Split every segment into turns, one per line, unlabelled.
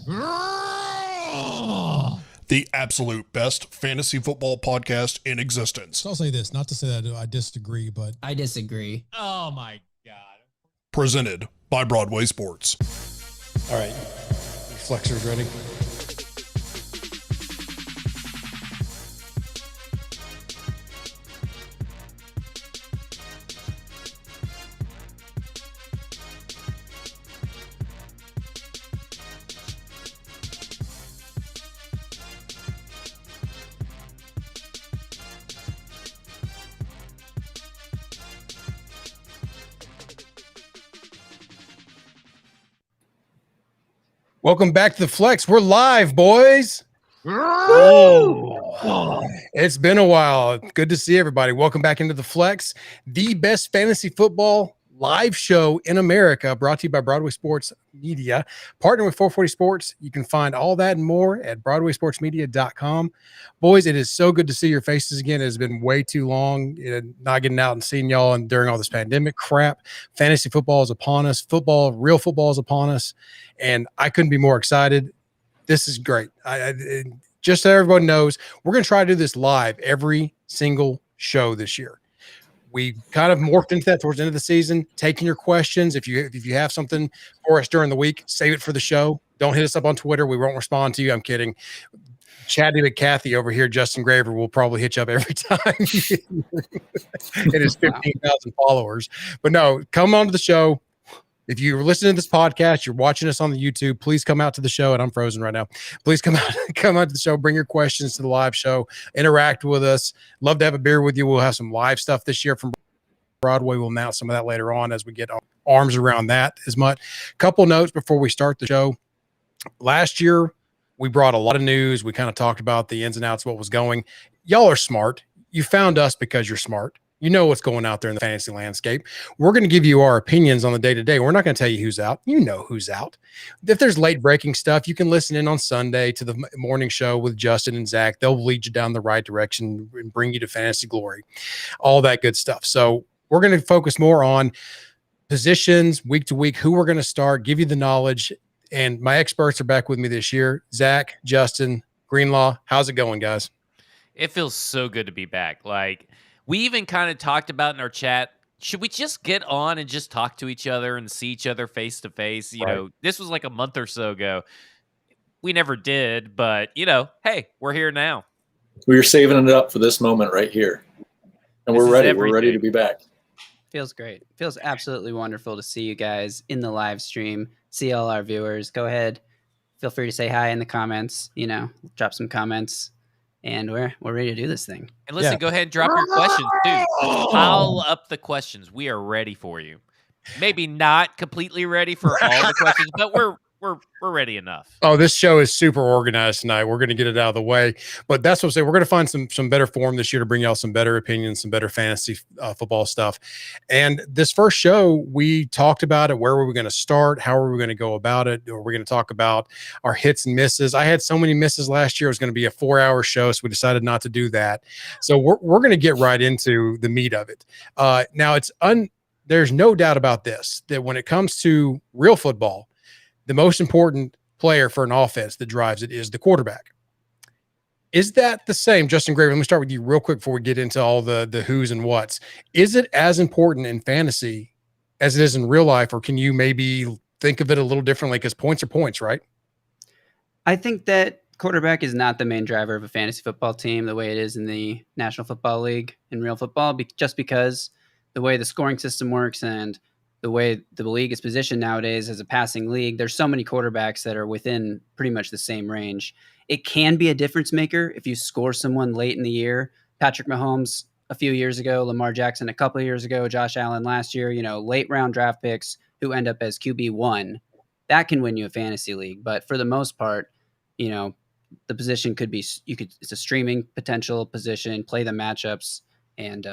The absolute best fantasy football podcast in existence.
So I'll say this, not to say that I disagree, but
I disagree.
Oh my God.
Presented by Broadway Sports.
all right, flexors ready? Welcome back to the Flex. We're live, boys. Oh, it's been a while. Good to see everybody. Welcome back into the Flex, the best fantasy football live show in America, brought to you by Broadway Sports Media. Partner with 440 Sports. You can find all that and more at BroadwaySportsMedia.com. Boys, it is so good to see your faces again. It has been way too long not getting out and seeing y'all and during all this pandemic crap. Fantasy football is upon us. Real football is upon us. And I couldn't be more excited. This is great. Just so everybody knows, we're going to try to do this live every single show this year. We kind of morphed into that towards the end of the season, taking your questions. If you have something for us during the week, save it for the show. Don't hit us up on Twitter. We won't respond to you. I'm kidding. Chatty McCathy over here, Justin Graver, will probably hit you up every time. It is 15,000 followers. But no, come on to the show. If you're listening to this podcast, you're watching us on the YouTube, please come out to the show. And I'm frozen right now. Please come out to the show. Bring your questions to the live show. Interact with us. Love to have a beer with you. We'll have some live stuff this year from Broadway. We'll announce some of that later on as we get our arms around that as much. Couple notes before we start the show. Last year, we brought a lot of news. We kind of talked about the ins and outs of what was going. Y'all are smart. You found us because you're smart. You know what's going out there in the fantasy landscape. We're going to give you our opinions on the day-to-day. We're not going to tell you who's out. You know who's out. If there's late-breaking stuff, you can listen in on Sunday to the morning show with Justin and Zach. They'll lead you down the right direction and bring you to fantasy glory, all that good stuff. So we're going to focus more on positions week to week, who we're going to start, give you the knowledge. And my experts are back with me this year. Zach, Justin, Greenlaw. How's it going, guys?
It feels so good to be back. Like, we even kind of talked about in our chat, should we just get on and just talk to each other and see each other face to face? You know, this was like a month or so ago. We never did, but, hey, we're here now.
We're saving it up for this moment right here. And we're ready. We're ready to be back.
Feels great. Feels absolutely wonderful to see you guys in the live stream, see all our viewers. Go ahead. Feel free to say hi in the comments, drop some comments. And we're ready to do this thing.
And listen, Go ahead and drop your questions, too. Pile up the questions. We are ready for you. Maybe not completely ready for all the questions, but we're ready enough.
Oh, this show is super organized tonight. We're going to get it out of the way. But that's what I'm saying. We're going to find some better form this year to bring y'all some better opinions, some better fantasy football stuff. And this first show, we talked about it. Where were we going to start? How are we going to go about it? Or we're going to talk about our hits and misses. I had so many misses last year. It was going to be a 4-hour show, so we decided not to do that. So we're going to get right into the meat of it. Now, there's no doubt about this, that when it comes to real football, the most important player for an offense that drives it is the quarterback. Is that the same? Justin Graver, let me start with you real quick before we get into all the who's and what's. Is it as important in fantasy as it is in real life, or can you maybe think of it a little differently? Because points are points, right?
I think that quarterback is not the main driver of a fantasy football team the way it is in the National Football League in real football, just because the way the scoring system works and the way the league is positioned nowadays as a passing league, there's so many quarterbacks that are within pretty much the same range. It can be a difference maker if you score someone late in the year. Patrick Mahomes a few years ago, Lamar Jackson a couple of years ago, Josh Allen last year, late round draft picks who end up as QB1. That can win you a fantasy league. But for the most part, the position could be, it's a streaming potential position, play the matchups. And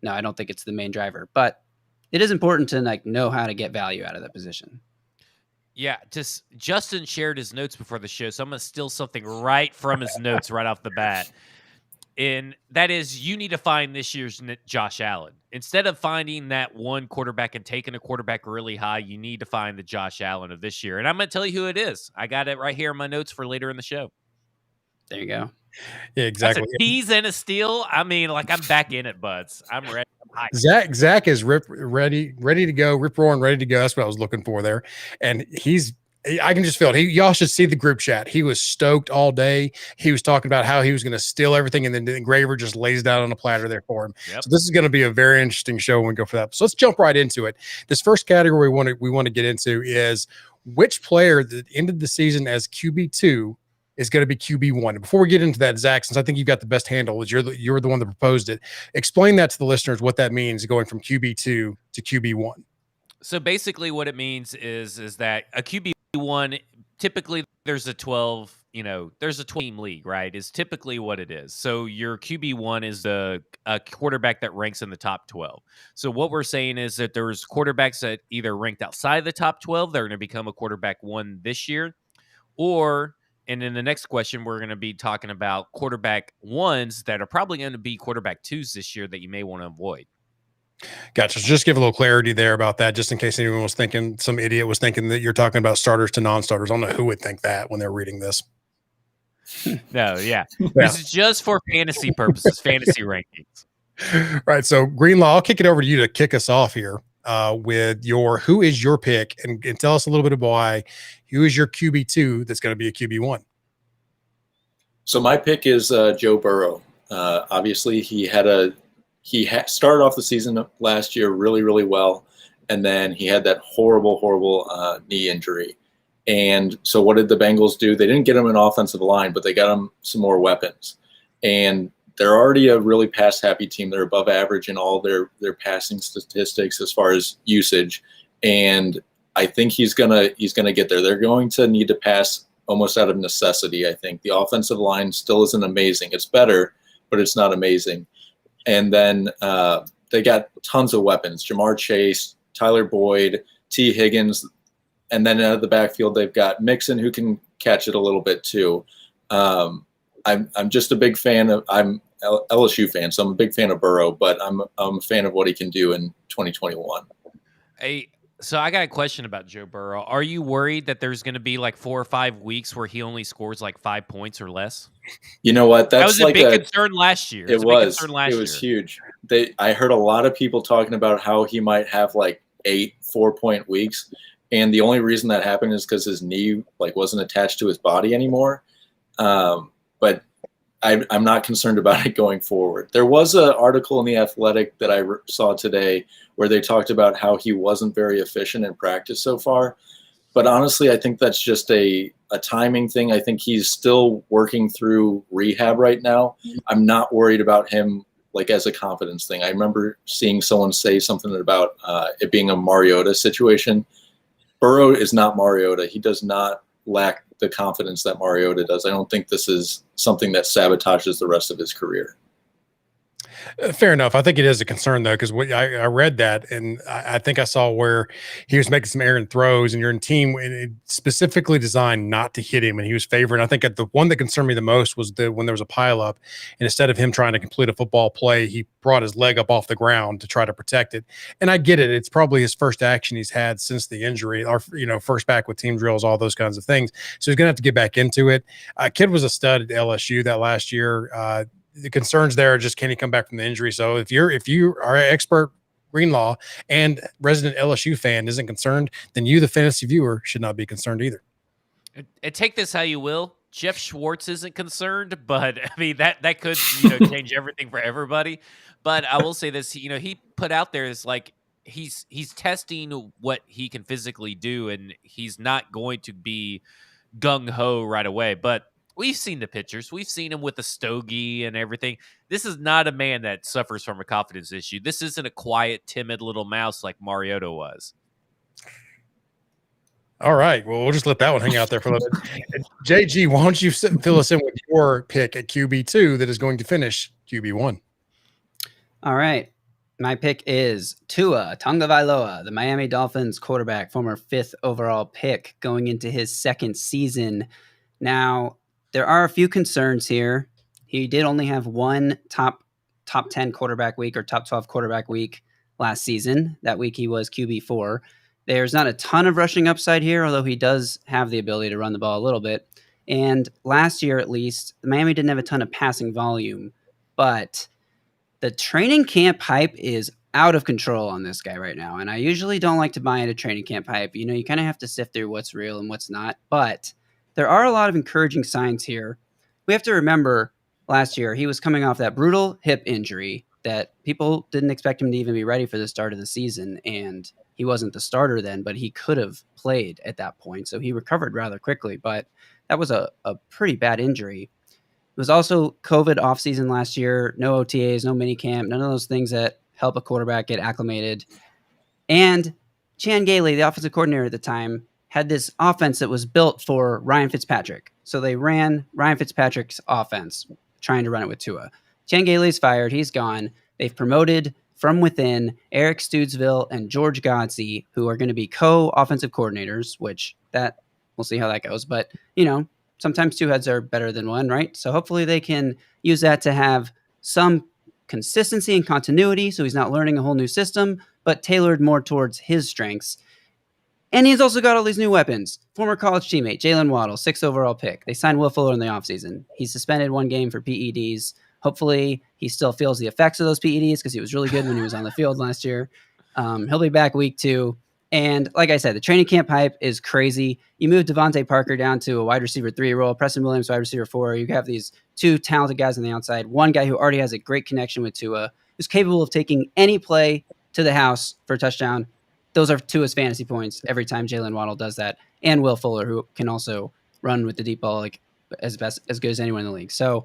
no, I don't think it's the main driver. But it is important to know how to get value out of that position.
Yeah, Justin shared his notes before the show, so I'm going to steal something right from his notes right off the bat. And that is, you need to find this year's Josh Allen. Instead of finding that one quarterback and taking a quarterback really high, you need to find the Josh Allen of this year. And I'm going to tell you who it is. I got it right here in my notes for later in the show.
There you go.
Yeah, exactly.
That's a tease and a steal. I mean, like, I'm back in it, buds. I'm ready. I'm hyped.
Zach is ready to go, rip roaring, ready to go. That's what I was looking for there. And I can just feel it. Y'all should see the group chat. He was stoked all day. He was talking about how he was going to steal everything, and then the engraver just lays down on a platter there for him.
Yep.
So this is going to be a very interesting show when we go for that. So let's jump right into it. This first category we want to get into is which player that ended the season as QB2 is going to be QB1. And before we get into that, Zach, since I think you've got the best handle, as you're the one that proposed it, explain that to the listeners what that means going from QB2 to QB1.
So basically what it means is that a QB1, typically there's a 12 team league, right? Is typically what it is. So your QB1 is a quarterback that ranks in the top 12. So what we're saying is that there's quarterbacks that either ranked outside the top 12, they're going to become a quarterback 1 this year, and in the next question, we're going to be talking about quarterback 1s that are probably going to be quarterback 2s this year that you may want to avoid.
Gotcha. So just give a little clarity there about that, just in case anyone was thinking, some idiot was thinking that you're talking about starters to non-starters. I don't know who would think that when they're reading this.
No, yeah. This is just for fantasy purposes, fantasy rankings.
Right. So Greenlaw, I'll kick it over to you to kick us off here with who is your pick, and tell us a little bit about why. Who is your QB2 that's going to be a QB1?
So my pick is Joe Burrow. Obviously, he started off the season last year really, really well, and then he had that horrible knee injury. And so what did the Bengals do? They didn't get him an offensive line, but they got him some more weapons. And they're already a really pass-happy team. They're above average in all their passing statistics as far as usage. And I think he's gonna get there. They're going to need to pass almost out of necessity, I think. The offensive line still isn't amazing. It's better, but it's not amazing. And then they got tons of weapons. Jamar Chase, Tyler Boyd, T. Higgins. And then out of the backfield, they've got Mixon, who can catch it a little bit too. I'm just a big fan I'm LSU fan, so I'm a big fan of Burrow, but I'm a fan of what he can do in 2021.
So I got a question about Joe Burrow. Are you worried that there's going to be like 4 or 5 weeks where he only scores like 5 points or less?
You know what?
That was a big concern last year.
It was huge. I heard a lot of people talking about how he might have like 8 4-point weeks, and the only reason that happened is because his knee wasn't attached to his body anymore. But I'm not concerned about it going forward. There was an article in The Athletic that I saw today where they talked about how he wasn't very efficient in practice so far. But honestly, I think that's just a timing thing. I think he's still working through rehab right now. I'm not worried about him as a confidence thing. I remember seeing someone say something about it being a Mariota situation. Burrow is not Mariota. He does not lack the confidence that Mariota does. I don't think this is something that sabotages the rest of his career.
Fair enough. I think it is a concern, though, because I read that, and I think I saw where he was making some errant throws, and your team specifically designed not to hit him, and he was favored. I think the one that concerned me the most was when there was a pileup, and instead of him trying to complete a football play, he brought his leg up off the ground to try to protect it. And I get it. It's probably his first action he's had since the injury, or first back with team drills, all those kinds of things. So he's going to have to get back into it. Kid was a stud at LSU that last year. The concerns there are just, can he come back from the injury? So if you are an expert Greenlaw and resident LSU fan isn't concerned, then you, the fantasy viewer, should not be concerned either.
And take this how you will. Jeff Schwartz isn't concerned, but I mean that could change everything for everybody. But I will say this, he put out there is he's testing what he can physically do, and he's not going to be gung ho right away. But we've seen the pictures. We've seen him with a stogie and everything. This is not a man that suffers from a confidence issue. This isn't a quiet, timid little mouse like Mariota was.
All right. Well, we'll just let that one hang out there for a little bit. JG, why don't you fill us in with your pick at QB2 that is going to finish QB1?
All right. My pick is Tua Tagovailoa, the Miami Dolphins quarterback, former 5th overall pick, going into his 2nd season. Now, there are a few concerns here. He did only have one top 10 quarterback week or top 12 quarterback week last season. That week he was QB4. There's not a ton of rushing upside here, although he does have the ability to run the ball a little bit. And last year, at least, Miami didn't have a ton of passing volume, but the training camp hype is out of control on this guy right now. And I usually don't like to buy into training camp hype. You know, you kind of have to sift through what's real and what's not. But there are a lot of encouraging signs here. We have to remember last year, he was coming off that brutal hip injury that people didn't expect him to even be ready for the start of the season. And he wasn't the starter then, but he could have played at that point. So he recovered rather quickly. But that was a pretty bad injury. It was also COVID offseason last year. No OTAs, no minicamp, none of those things that help a quarterback get acclimated. And Chan Gailey, the offensive coordinator at the time, had this offense that was built for Ryan Fitzpatrick. So they ran Ryan Fitzpatrick's offense, trying to run it with Tua. Chan Gailey's fired. He's gone. They've promoted from within Eric Stoodsville and George Godsey, who are going to be co-offensive coordinators, which that we'll see how that goes. But, you know, sometimes two heads are better than one, right? So hopefully they can use that to have some consistency and continuity so he's not learning a whole new system, but tailored more towards his strengths. And he's also got all these new weapons. Former college teammate, Jalen Waddle, 6th overall pick. They signed Will Fuller in the offseason. He's suspended one game for PEDs. Hopefully he still feels the effects of those PEDs because he was really good when he was on the field last year. He'll be back week 2. And like I said, the training camp hype is crazy. You move Devontae Parker down to a wide receiver 3 role, Preston Williams, wide receiver 4. You have these two talented guys on the outside. One guy who already has a great connection with Tua, who's capable of taking any play to the house for a touchdown. Those are Tua's fantasy points every time Jalen Waddle does that. And Will Fuller, who can also run with the deep ball like as good as anyone in the league. So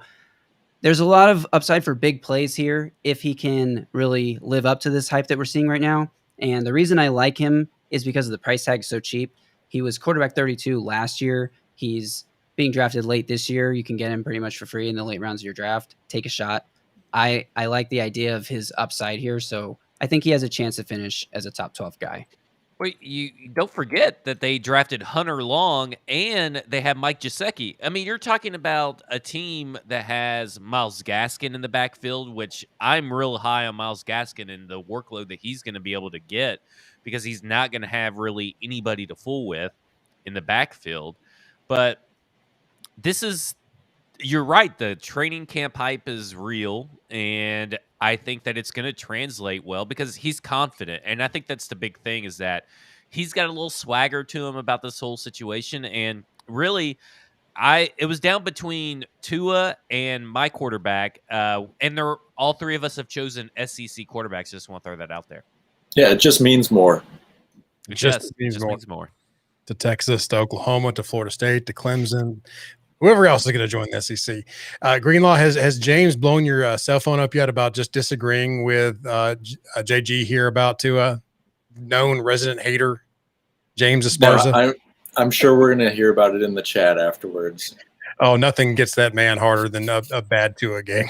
there's a lot of upside for big plays here if he can really live up to this hype that we're seeing right now. And the reason I like him is because of the price tag is so cheap. He was quarterback 32 last year. He's being drafted late this year. You can get him pretty much for free in the late rounds of your draft. Take a shot. I like the idea of his upside here, so I think he has a chance to finish as a top 12 guy.
Wait, you don't forget that they drafted Hunter Long and they have Mike Gesicki. I mean, you're talking about a team that has Myles Gaskin in the backfield, which I'm real high on Myles Gaskin and the workload that he's going to be able to get because he's not going to have really anybody to fool with in the backfield. But you're right. The training camp hype is real, and I think that it's going to translate well because he's confident. And I think that's the big thing is that he's got a little swagger to him about this whole situation. And really, it was down between Tua and my quarterback. And all three of us have chosen SEC quarterbacks. Just want to throw that out there.
Yeah, it just means more.
It just means more.
To Texas, to Oklahoma, to Florida State, to Clemson. Whoever else is going to join the SEC. Greenlaw, has James blown your cell phone up yet about just disagreeing with JG here about to known resident hater, James Esparza?
No, I'm sure we're going to hear about it in the chat afterwards.
Oh, nothing gets that man harder than a bad Tua game.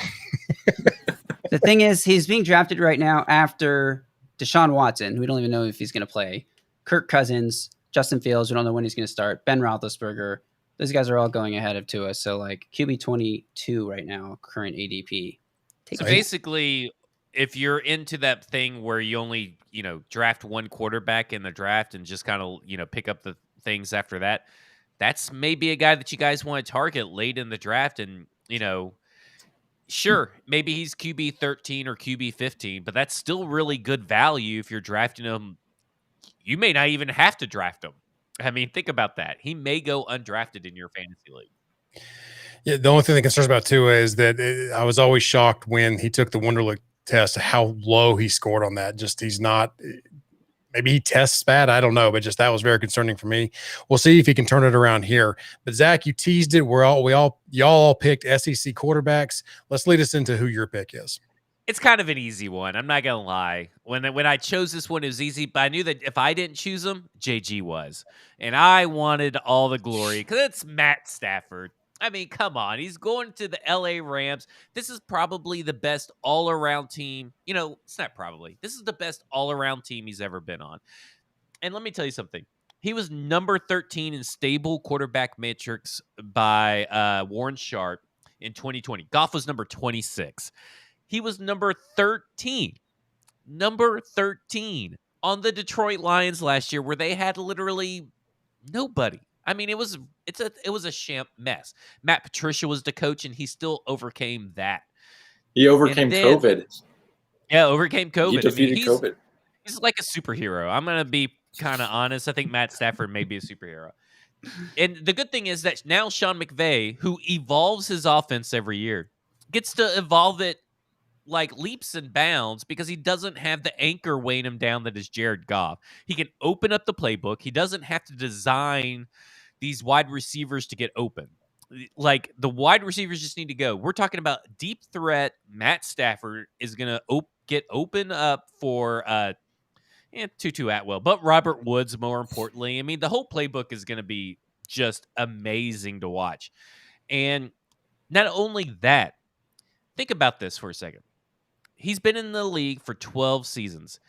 The thing is, he's being drafted right now after Deshaun Watson. We don't even know if he's going to play. Kirk Cousins, Justin Fields. We don't know when he's going to start. Ben Roethlisberger. Those guys are all going ahead of Tua. So like QB 22 right now, current ADP.
So basically, if you're into that thing where you only, draft one quarterback in the draft and just kind of, pick up the things after that, that's maybe a guy that you guys want to target late in the draft. And, sure, maybe he's QB 13 or QB 15, but that's still really good value if you're drafting him. You may not even have to draft him. I mean, think about that. He may go undrafted in your fantasy league.
Yeah, the only thing that concerns about Tua is that I was always shocked when he took the Wonderlic test, how low he scored on that. Just he's not – maybe he tests bad. I don't know, but just that was very concerning for me. We'll see if he can turn it around here. But, Zach, you teased it. Y'all all picked SEC quarterbacks. Let's lead us into who your pick is.
It's kind of an easy one. I'm not going to lie. When I chose this one, it was easy, but I knew that if I didn't choose him, JG was. And I wanted all the glory because it's Matt Stafford. I mean, come on. He's going to the LA Rams. This is probably the best all-around team. It's not probably. This is the best all-around team he's ever been on. And let me tell you something. He was number 13 in stable quarterback metrics by Warren Sharp. in 2020. Goff was number 26. He was number 13 on the Detroit Lions last year, where they had literally nobody. I mean, it was a sham mess. Matt Patricia was the coach, and he still overcame that.
He overcame COVID.
Yeah, overcame COVID.
He defeated COVID.
He's like a superhero. I'm gonna be kind of honest. I think Matt Stafford may be a superhero. And the good thing is that now Sean McVay, who evolves his offense every year, gets to evolve it like leaps and bounds because he doesn't have the anchor weighing him down that is Jared Goff. He can open up the playbook. He doesn't have to design these wide receivers to get open. Like, the wide receivers just need to go. We're talking about deep threat. Matt Stafford is going to get open up for Tutu Atwell, but Robert Woods, more importantly. I mean, the whole playbook is going to be just amazing to watch. And not only that, think about this for a second. He's been in the league for 12 seasons.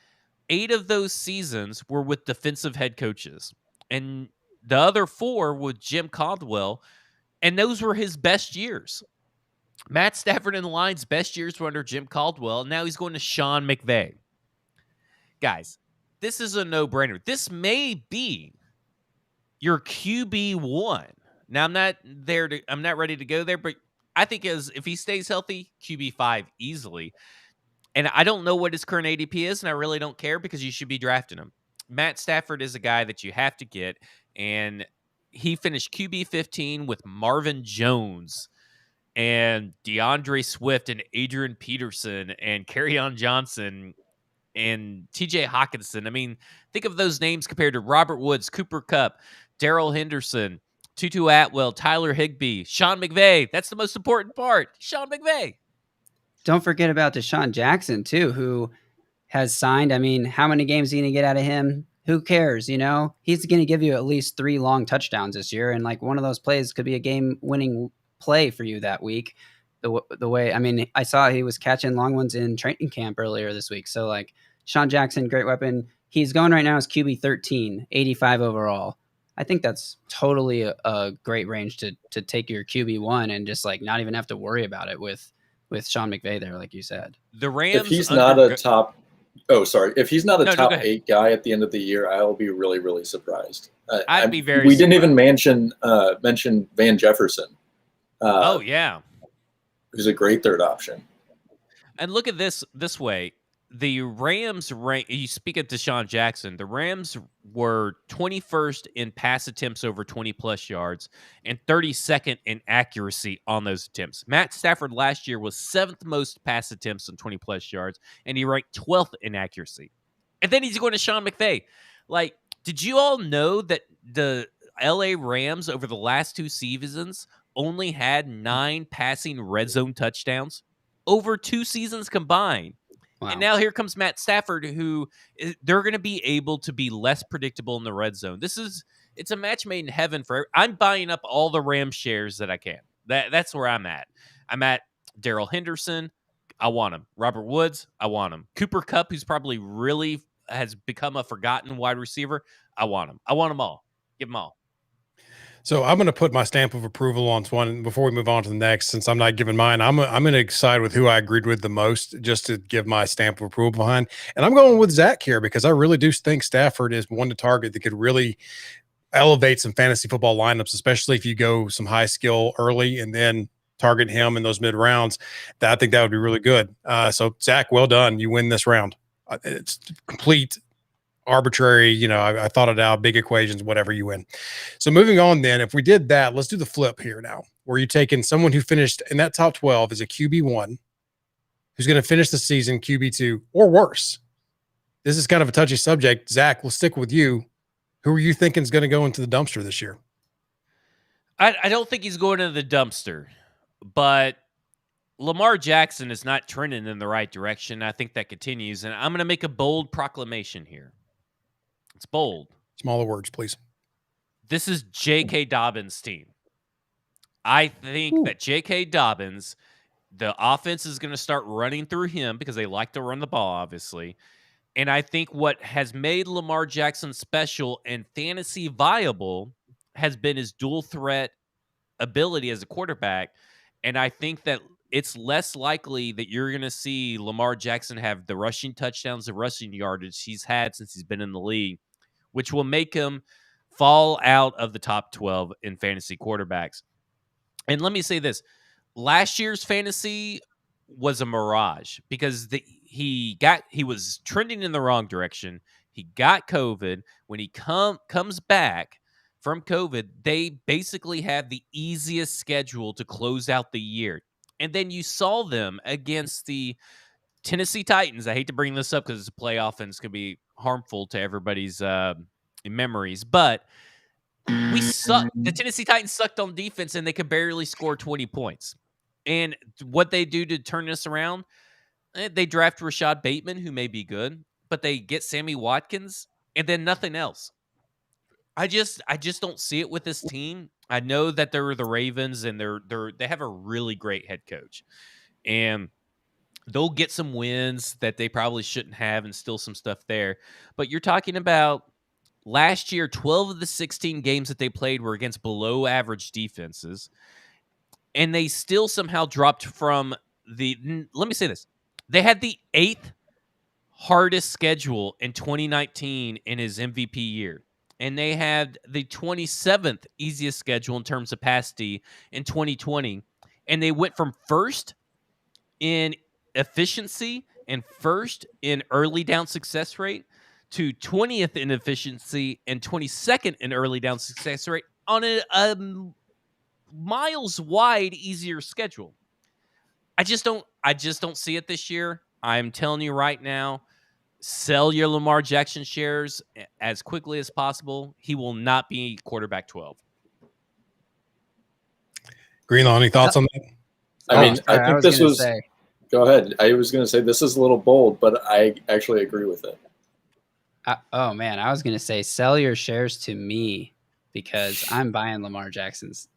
8 of those seasons were with defensive head coaches, and the other 4 with Jim Caldwell, and those were his best years. Matt Stafford and the Lions' best years were under Jim Caldwell, and now he's going to Sean McVay. Guys, this is a no-brainer. This may be your QB1. Now, I'm not ready to go there, but I think if he stays healthy, QB5 easily. And I don't know what his current ADP is, and I really don't care because you should be drafting him. Matt Stafford is a guy that you have to get, and he finished QB15 with Marvin Jones and DeAndre Swift and Adrian Peterson and Kerryon Johnson and TJ Hawkinson. I mean, think of those names compared to Robert Woods, Cooper Kupp, Darrell Henderson, Tutu Atwell, Tyler Higbee, Sean McVay. That's the most important part. Sean McVay.
Don't forget about Deshaun Jackson, too, who has signed. I mean, how many games are you going to get out of him? Who cares? You know, he's going to give you at least 3 long touchdowns this year. And like one of those plays could be a game winning play for you that week. The way, I mean, I saw he was catching long ones in training camp earlier this week. So like Deshaun Jackson, great weapon. He's going right now as QB 13, 85 overall. I think that's totally a great range to take your QB1 and just like not even have to worry about it with Sean McVay there, like you said.
The Rams.
If he's not a top 8 guy at the end of the year, I'll be really, really surprised.
I'd be very.
We didn't even mention Van Jefferson.
Oh yeah,
who's a great third option.
And look at this way. The Rams rank. You speak of Deshaun Jackson. The Rams were 21st in pass attempts over 20+ yards and 32nd in accuracy on those attempts. Matt Stafford last year was 7th most pass attempts on 20+ yards, and he ranked 12th in accuracy. And then he's going to Sean McVay. Like, did you all know that the LA Rams over the last 2 seasons only had 9 passing red zone touchdowns over 2 seasons combined? Wow. And now here comes Matt Stafford, who they're going to be able to be less predictable in the red zone. It's a match made in heaven I'm buying up all the Rams shares that I can. That's where I'm at. I'm at Darrell Henderson. I want him. Robert Woods. I want him. Cooper Kupp, who's probably really has become a forgotten wide receiver. I want him. I want them all. Give them all.
So I'm going to put my stamp of approval on one before we move on to the next. Since I'm not giving mine, I'm going to side with who I agreed with the most, just to give my stamp of approval behind. And I'm going with Zach here because I really do think Stafford is one to target that could really elevate some fantasy football lineups, especially if you go some high skill early and then target him in those mid rounds. I think that would be really good. So Zach, well done. You win this round. It's complete arbitrary, I thought it out, big equations, whatever, you win. So moving on then, if we did that, let's do the flip here now, where you're taking someone who finished in that top 12 as a QB1, who's going to finish the season QB2 or worse. This is kind of a touchy subject. Zach, we'll stick with you. Who are you thinking is going to go into the dumpster this year?
I don't think he's going into the dumpster, but Lamar Jackson is not trending in the right direction. I think that continues, and I'm going to make a bold proclamation here. It's bold.
Smaller words, please.
This is J.K. Dobbins' team. I think that J.K. Dobbins, the offense is going to start running through him because they like to run the ball, obviously. And I think what has made Lamar Jackson special and fantasy viable has been his dual threat ability as a quarterback. And I think that it's less likely that you're going to see Lamar Jackson have the rushing touchdowns, the rushing yardage he's had since he's been in the league, which will make him fall out of the top 12 in fantasy quarterbacks. And let me say this. Last year's fantasy was a mirage because he was trending in the wrong direction. He got COVID. When he comes back from COVID, they basically have the easiest schedule to close out the year. And then you saw them against the Tennessee Titans. I hate to bring this up because it's a playoff and it's going to be harmful to everybody's memories, but we suck. The Tennessee Titans sucked on defense and they could barely score 20 points. And what they do to turn this around, they draft Rashad Bateman, who may be good, but they get Sammy Watkins and then nothing else. I just don't see it with this team. I know that they're the Ravens and they have a really great head coach. And they'll get some wins that they probably shouldn't have and still some stuff there. But you're talking about last year, 12 of the 16 games that they played were against below average defenses. And they still somehow dropped from let me say this. They had the 8th hardest schedule in 2019 in his MVP year. And they had the 27th easiest schedule in terms of pass D in 2020. And they went from first in efficiency and first in early down success rate to 20th in efficiency and 22nd in early down success rate on a miles wide easier schedule. I just don't see it this year. I'm telling you right now, sell your Lamar Jackson shares as quickly as possible. He will not be quarterback 12.
Greenlaw, any thoughts on that?
I mean, I think this was. Go ahead. I was going to say this is a little bold, but I actually agree with it.
Oh man, I was going to say sell your shares to me because I'm buying Lamar Jackson's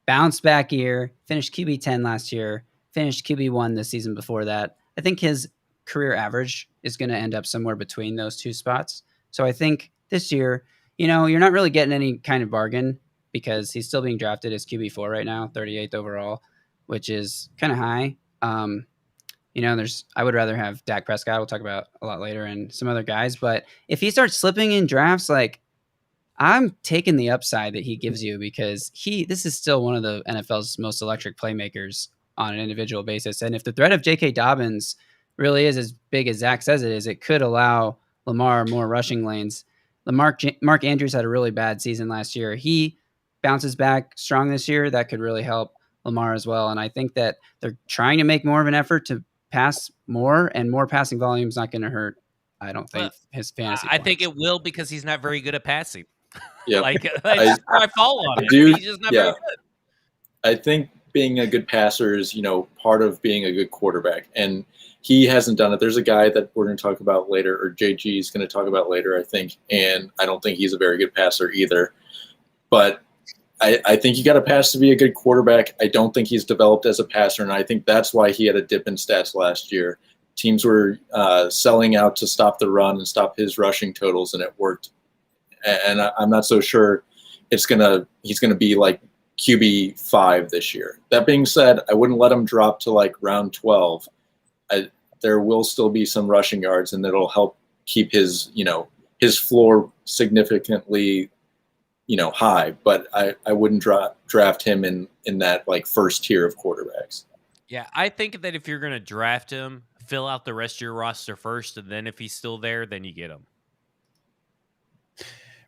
bounce back year. Finished QB 10 last year. Finished QB 1 the season before that. I think his career average is going to end up somewhere between those two spots. So I think this year, you're not really getting any kind of bargain because he's still being drafted as QB4 right now, 38th overall, which is kind of high. I would rather have Dak Prescott, we'll talk about a lot later, and some other guys. But if he starts slipping in drafts, I'm taking the upside that he gives you because this is still one of the NFL's most electric playmakers on an individual basis. And if the threat of J.K. Dobbins really is as big as Zach says it is, it could allow Lamar more rushing lanes. Mark Andrews had a really bad season last year. He bounces back strong this year. That could really help Lamar as well. And I think that they're trying to make more of an effort to pass more, and more passing volume is not going to hurt, I don't think, his fantasy
I think it will because he's not very good at passing.
Yeah,
I fall on it. He's just not very good.
I think being a good passer is, part of being a good quarterback, and he hasn't done it. There's a guy that we're going to talk about later, or JG is going to talk about later, I think, and I don't think he's a very good passer either. But I think you got to pass to be a good quarterback. I don't think he's developed as a passer, and I think that's why he had a dip in stats last year. Teams were selling out to stop the run and stop his rushing totals, and it worked. And I'm not so sure he's going to be like QB5 this year. That being said, I wouldn't let him drop to like round 12. There will still be some rushing yards, and it'll help keep his floor significantly high, but I wouldn't draft him in that like first tier of quarterbacks.
Yeah, I think that if you're going to draft him, fill out the rest of your roster first, and then if he's still there, then you get him.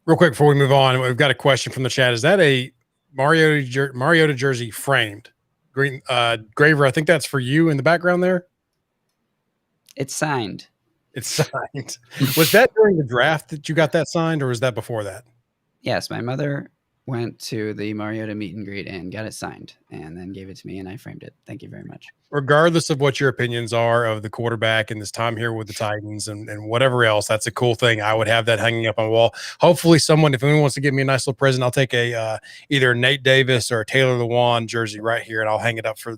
Real quick before we move on, we've got a question from the chat. Is that a Mariota jersey framed? Graver, I think that's for you in the background there.
It's signed.
It's signed. Was that during the draft that you got that signed, or was that before that?
Yes, my mother went to the Mariota meet and greet and got it signed and then gave it to me, and I framed it. Thank you very much.
Regardless of what your opinions are of the quarterback and this time here with the Titans and whatever else, that's a cool thing. I would have that hanging up on the wall. Hopefully if anyone wants to give me a nice little present, I'll take either a Nate Davis or a Taylor Lewan jersey right here, and I'll hang it up for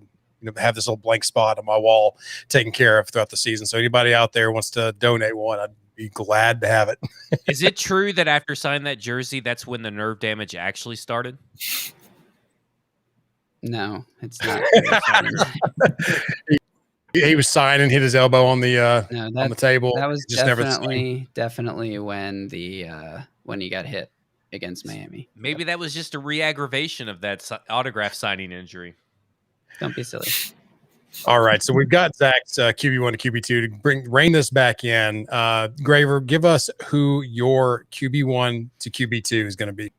have this little blank spot on my wall taken care of throughout the season. So anybody out there wants to donate one, I'd be glad to have it.
Is it true that after signing that jersey, that's when the nerve damage actually started?
No, it's not.
He was signing, hit his elbow on the on the table.
That was
just never the same.
definitely when when he got hit against Miami.
Maybe that was just a re-aggravation of that autograph signing injury.
Don't be silly.
All right, so we've got Zach's QB1 to QB2 to rein this back in. Graver, give us who your QB1 to QB2 is going to be.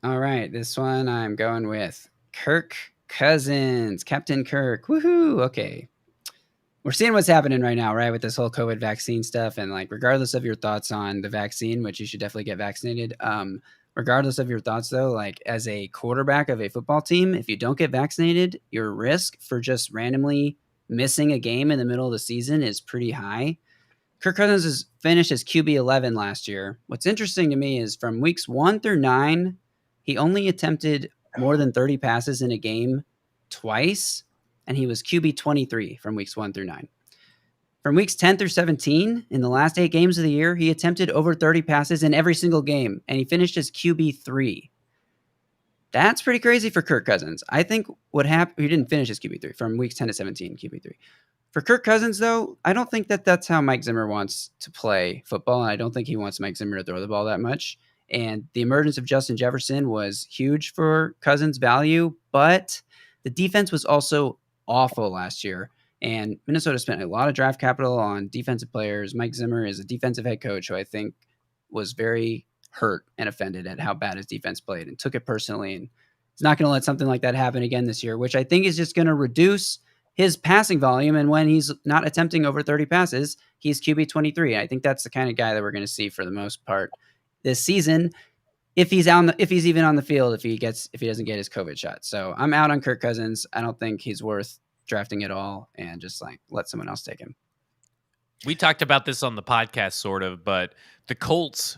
All right, this one I'm going with Kirk Cousins, Captain Kirk. Woohoo! Okay, we're seeing what's happening right now, right, with this whole COVID vaccine stuff, and like, regardless of your thoughts on the vaccine, which you should definitely get vaccinated. Regardless of your thoughts, though, like as a quarterback of a football team, if you don't get vaccinated, your risk for just randomly missing a game in the middle of the season is pretty high. Kirk Cousins has finished as QB 11 last year. What's interesting to me is from weeks 1 through 9, he only attempted more than 30 passes in a game twice, and he was QB 23 from weeks 1 through 9. From weeks 10 through 17, in the last 8 games of the year, he attempted over 30 passes in every single game, and he finished as QB 3. That's pretty crazy for Kirk Cousins. I think what happened, he didn't finish as QB 3 from weeks 10 to 17, QB 3. For Kirk Cousins, though, I don't think that that's how Mike Zimmer wants to play football, and I don't think he wants Mike Zimmer to throw the ball that much. And the emergence of Justin Jefferson was huge for Cousins' value, but the defense was also awful last year. And Minnesota spent a lot of draft capital on defensive players. Mike Zimmer is a defensive head coach who I think was very hurt and offended at how bad his defense played and took it personally. And he's not going to let something like that happen again this year, which I think is just going to reduce his passing volume. And when he's not attempting over 30 passes, he's QB 23. I think that's the kind of guy that we're going to see for the most part this season. If he's even on the field, if he doesn't get his COVID shot. So I'm out on Kirk Cousins. I don't think he's worth drafting it all, and just like let someone else take him.
We talked about this on the podcast sort of, but the Colts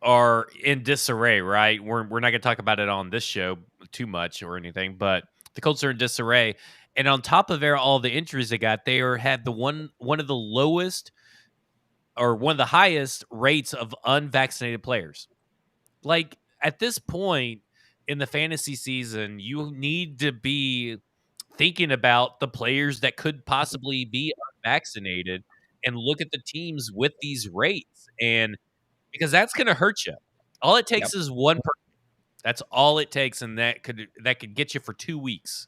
are in disarray, right? We're not going to talk about it on this show too much or anything, but the Colts are in disarray. And on top of all the injuries they got, they had the one of the lowest or one of the highest rates of unvaccinated players. Like at this point in the fantasy season, you need to be thinking about the players that could possibly be unvaccinated and look at the teams with these rates, and because that's going to hurt you. All it takes is one person. That's all it takes, and that could get you for 2 weeks.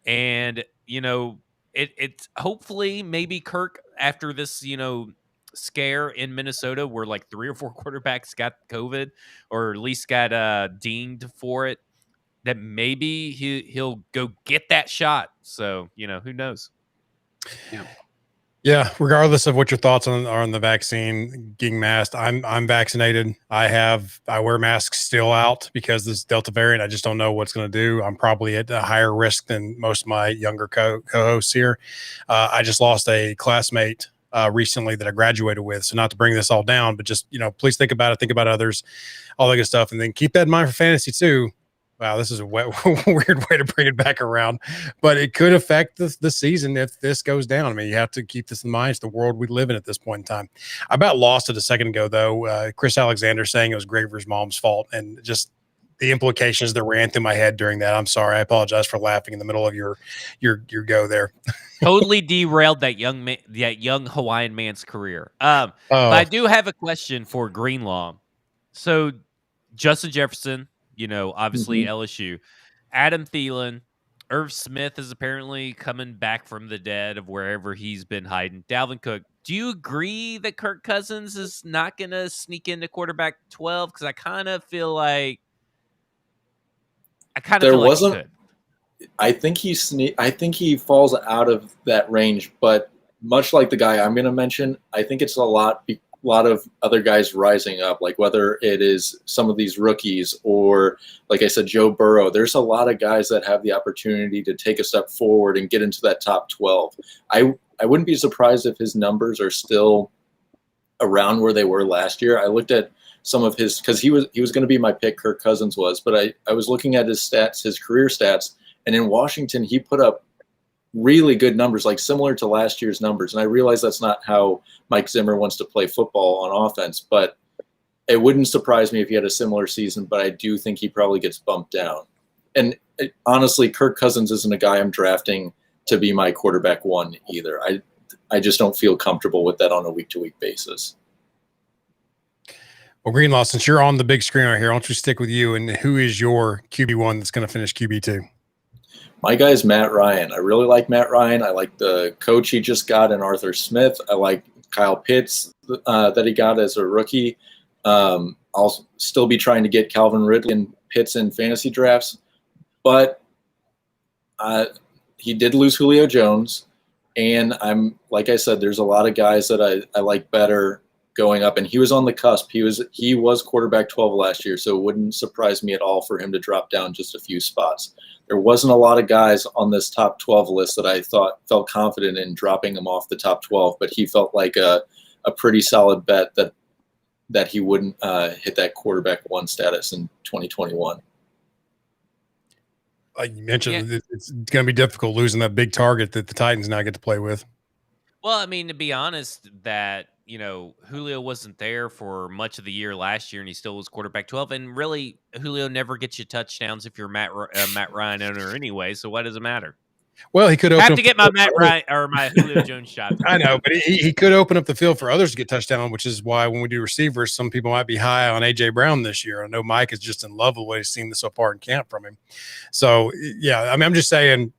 And it's hopefully maybe Kirk, after this scare in Minnesota where like 3 or 4 quarterbacks got COVID or at least got dinged for it, that maybe he'll go get that shot. So, who knows?
Yeah. Regardless of what your thoughts are on the vaccine, getting masked, I'm vaccinated. I wear masks still out because this Delta variant. I just don't know what's going to do. I'm probably at a higher risk than most of my younger co-hosts here. I just lost a classmate recently that I graduated with. So not to bring this all down, but just, please think about it, think about others, all that good stuff. And then keep that in mind for fantasy too. Wow, this is a weird way to bring it back around, but it could affect the season if this goes down. I mean, you have to keep this in mind. It's the world we live in at this point in time. I about lost it a second ago, though. Chris Alexander saying it was Graver's mom's fault, and just the implications that ran through my head during that. I'm sorry. I apologize for laughing in the middle of your go there.
Totally derailed that young Hawaiian man's career. But I do have a question for Greenlaw. So Justin Jefferson, obviously LSU, Adam Thielen, Irv Smith is apparently coming back from the dead of wherever he's been hiding. Dalvin Cook. Do you agree that Kirk Cousins is not going to sneak into quarterback 12? Because I kind of feel like he could.
I think he falls out of that range, but much like the guy I'm going to mention, I think it's a lot of other guys rising up, like whether it is some of these rookies or, like I said, Joe Burrow. There's a lot of guys that have the opportunity to take a step forward and get into that top 12. I wouldn't be surprised if his numbers are still around where they were last year. I looked at some of his, because he was going to be my pick, Kirk Cousins was, but I was looking at his stats, his career stats, and in Washington he put up really good numbers, like similar to last year's numbers. And I realize that's not how Mike Zimmer wants to play football on offense, but it wouldn't surprise me if he had a similar season, but I do think he probably gets bumped down. And honestly, Kirk Cousins isn't a guy I'm drafting to be my quarterback one either. I just don't feel comfortable with that on a week-to-week basis.
Well, Greenlaw, since you're on the big screen right here, why don't you stick with you? And who is your QB1 that's going to finish QB2?
My guy is Matt Ryan. I really like Matt Ryan. I like the coach he just got in Arthur Smith. I like Kyle Pitts that he got as a rookie. I'll still be trying to get Calvin Ridley and Pitts in fantasy drafts. But he did lose Julio Jones. And like I said, there's a lot of guys that I like better going up. And he was on the cusp. He was quarterback 12 last year, so it wouldn't surprise me at all for him to drop down just a few spots. There wasn't a lot of guys on this top 12 list that I felt confident in dropping him off the top 12, but he felt like a pretty solid bet that he wouldn't hit that quarterback one status in 2021.
Like you mentioned, it's going to be difficult losing that big target that the Titans now get to play with.
Well, I mean, to be honest, that Julio wasn't there for much of the year last year, and he still was quarterback 12. And really, Julio never gets you touchdowns if you're Matt Ryan owner anyway. So what does it matter?
Well, he could
have to get my Matt Ryan or my Julio Jones shot.
I know, but he could open up the field for others to get touchdown, which is why when we do receivers, some people might be high on AJ Brown this year. I know Mike is just in love with what he's seen so far in camp from him. So yeah, I mean, I'm just saying.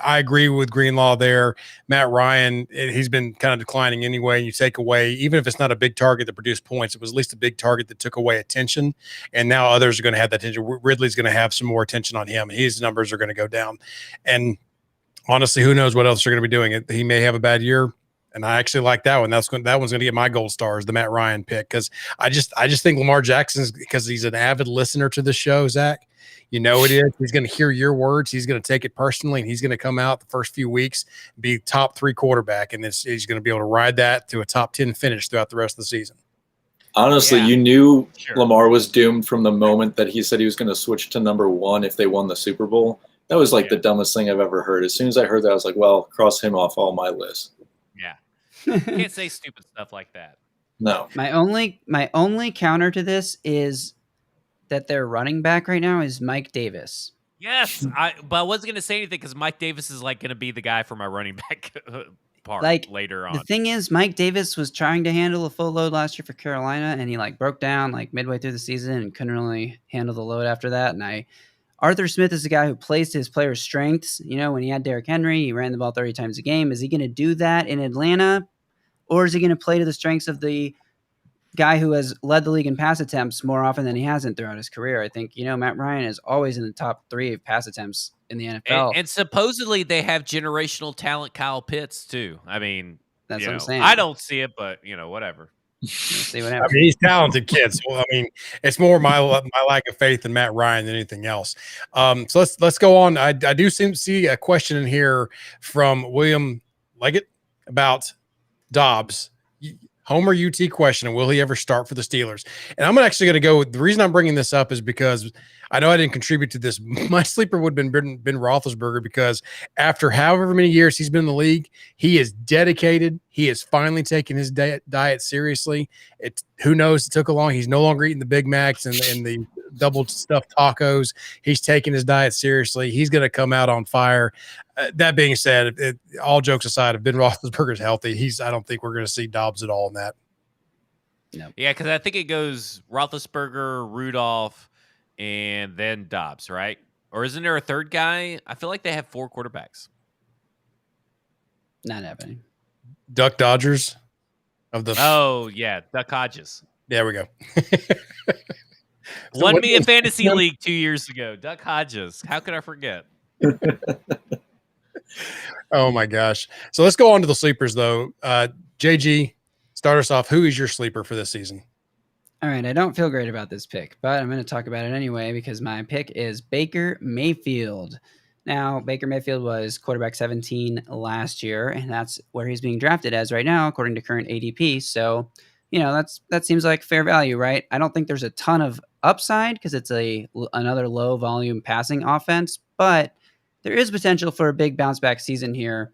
I agree with Greenlaw there. Matt Ryan, he's been kind of declining anyway. You take away, even if it's not a big target that produced points, it was at least a big target that took away attention. And now others are going to have that attention. Ridley's going to have some more attention on him. His numbers are going to go down. And honestly, who knows what else they're going to be doing. He may have a bad year. And I actually like that one. That one's going to get my gold stars, the Matt Ryan pick. Because I just think Lamar Jackson's, because he's an avid listener to the show, Zach. You know it is. He's going to hear your words. He's going to take it personally, and he's going to come out the first few weeks, be top 3 quarterback, and he's going to be able to ride that to a top 10 finish throughout the rest of the season.
Honestly, you knew Lamar was doomed from the moment that he said he was going to switch to number 1 if they won the Super Bowl. That was like the dumbest thing I've ever heard. As soon as I heard that, I was like, well, cross him off all my list.
Yeah. You can't say stupid stuff like that.
No.
My only counter to this is that their running back right now is Mike Davis.
Yes, but I wasn't going to say anything because Mike Davis is like going to be the guy for my running back part later on.
The thing is, Mike Davis was trying to handle a full load last year for Carolina, and he broke down midway through the season and couldn't really handle the load after that. And Arthur Smith is a guy who plays to his players' strengths. When he had Derrick Henry, he ran the ball 30 times a game. Is he going to do that in Atlanta, or is he going to play to the strengths of the guy who has led the league in pass attempts more often than he hasn't throughout his career? I think, Matt Ryan is always in the top 3 of pass attempts in the NFL.
And supposedly they have generational talent Kyle Pitts too. I mean,
that's what I'm saying.
I don't see it, but whatever.
See what happens.
I mean, he's talented, kids. Well, I mean, it's more my lack of faith in Matt Ryan than anything else. So let's go on. I do see a question in here from William Leggett about Dobbs. Homer UT question, will he ever start for the Steelers? And I'm actually going to go with the reason I'm bringing this up is because I know I didn't contribute to this. My sleeper would have been Roethlisberger, because after however many years he's been in the league, he is dedicated. He has finally taken his diet seriously. Who knows? It took a long. He's no longer eating the Big Macs and the double stuffed tacos. He's taking his diet seriously. He's going to come out on fire. That being said, all jokes aside, if Ben Roethlisberger's healthy, I don't think we're going to see Dobbs at all in that.
No.
Yeah, because I think it goes Roethlisberger, Rudolph, and then Dobbs, right? Or isn't there a third guy? I feel like they have 4 quarterbacks.
Not happening.
Duck Dodgers of the.
Oh yeah, Duck Hodges.
There we go.
Won me a fantasy league 2 years ago. Duck Hodges. How could I forget?
Oh my gosh. So let's go on to the sleepers though. JG, start us off. Who is your sleeper for this season?
All right. I don't feel great about this pick, but I'm going to talk about it anyway because my pick is Baker Mayfield. Now, Baker Mayfield was quarterback 17 last year, and that's where he's being drafted as right now, according to current ADP. So, that seems like fair value, right? I don't think there's a ton of upside because it's another low volume passing offense, but there is potential for a big bounce back season here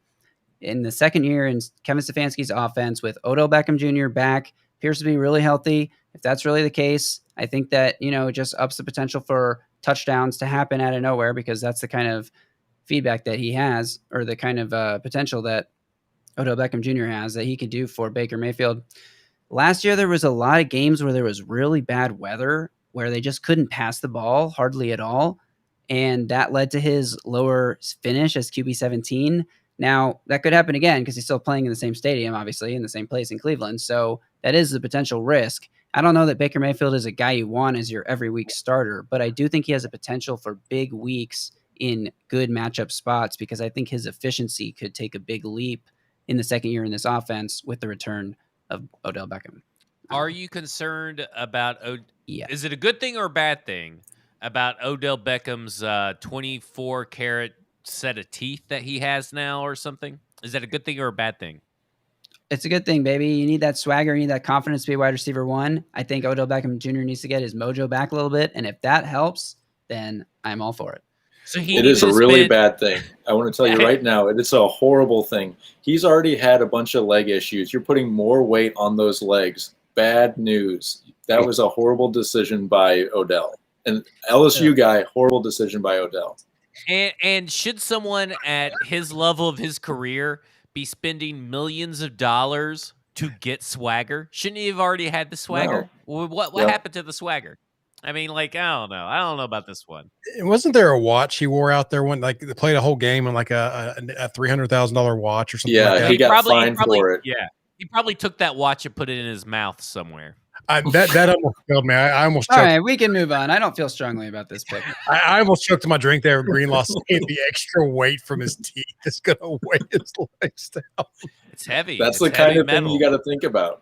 in the second year in Kevin Stefanski's offense with Odell Beckham Jr. back, appears to be really healthy. If that's really the case, I think that, it just ups the potential for touchdowns to happen out of nowhere, because that's the kind of feedback that he has, or the kind of potential that Odell Beckham Jr. has that he could do for Baker Mayfield. Last year, there was a lot of games where there was really bad weather, where they just couldn't pass the ball hardly at all. And that led to his lower finish as QB 17. Now, that could happen again because he's still playing in the same stadium, obviously, in the same place in Cleveland. So that is a potential risk. I don't know that Baker Mayfield is a guy you want as your every week starter, but I do think he has a potential for big weeks in good matchup spots, because I think his efficiency could take a big leap in the second year in this offense with the return of Odell Beckham.
Are you concerned about
Yeah.
Is it a good thing or a bad thing about Odell Beckham's 24-carat set of teeth that he has now or something? Is that a good thing or a bad thing?
It's a good thing, baby. You need that swagger. You need that confidence to be a wide receiver one. I think Odell Beckham Jr. needs to get his mojo back a little bit. And if that helps, then I'm all for it.
So
it is a really bad thing. I want to tell you right now, it's a horrible thing. He's already had a bunch of leg issues. You're putting more weight on those legs. Bad news. That was a horrible decision by Odell. And LSU guy, horrible decision by Odell.
And should someone at his level of his career be spending millions of dollars to get swagger? Shouldn't he have already had the swagger?
No.
What happened to the swagger? I mean, like, I don't know. I don't know about this one.
Wasn't there a watch he wore out there when, like, they played a whole game on like a $300,000 watch or something?
Yeah,
like that?
he got fined for it.
Yeah, he probably took that watch and put it in his mouth somewhere.
That almost killed me. I almost
All
choked.
right, we can move on. I don't feel strongly about this pick.
I almost choked my drink there. Greenlaw saying the extra weight from his teeth is going to weigh his legs down.
It's heavy.
That's
it's
the kind of
metal.
thing you got to think about.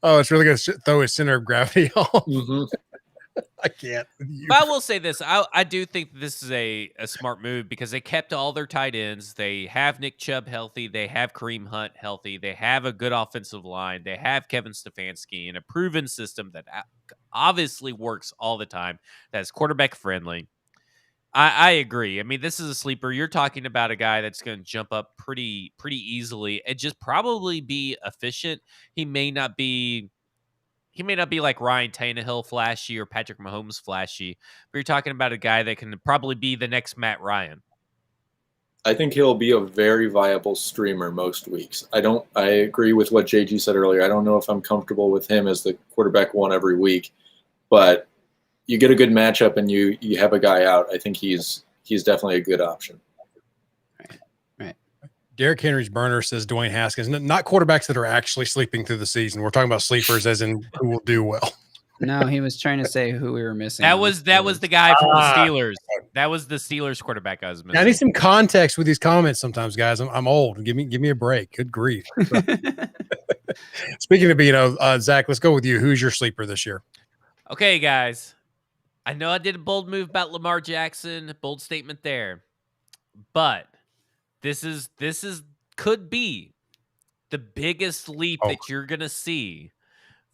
Oh, it's really going to throw his center of gravity off.
Mm-hmm.
I can't.
But I will say this. I do think this is a smart move, because they kept all their tight ends. They have Nick Chubb healthy. They have Kareem Hunt healthy. They have a good offensive line. They have Kevin Stefanski and a proven system that obviously works all the time. That's quarterback friendly. I agree. I mean, this is a sleeper. You're talking about a guy that's going to jump up pretty easily and just probably be efficient. He may not be like Ryan Tannehill flashy or Patrick Mahomes flashy, but you're talking about a guy that can probably be the next Matt Ryan.
I think he'll be a very viable streamer most weeks. I agree with what JG said earlier. I don't know if I'm comfortable with him as the quarterback one every week, but you get a good matchup and you have a guy out. I think he's definitely a good option.
Right.
Derrick Henry's burner, says Dwayne Haskins. Not quarterbacks that are actually sleeping through the season. We're talking about sleepers as in who will do well.
No, he was trying to say who we were missing.
That was the guy from the Steelers. That was the Steelers quarterback I was missing.
I need some context with these comments sometimes, guys. I'm old. Give me a break. Good grief. Speaking of Zach, let's go with you. Who's your sleeper this year?
Okay, guys. I know I did a bold move about Lamar Jackson, bold statement there, but this could be the biggest leap that you're gonna see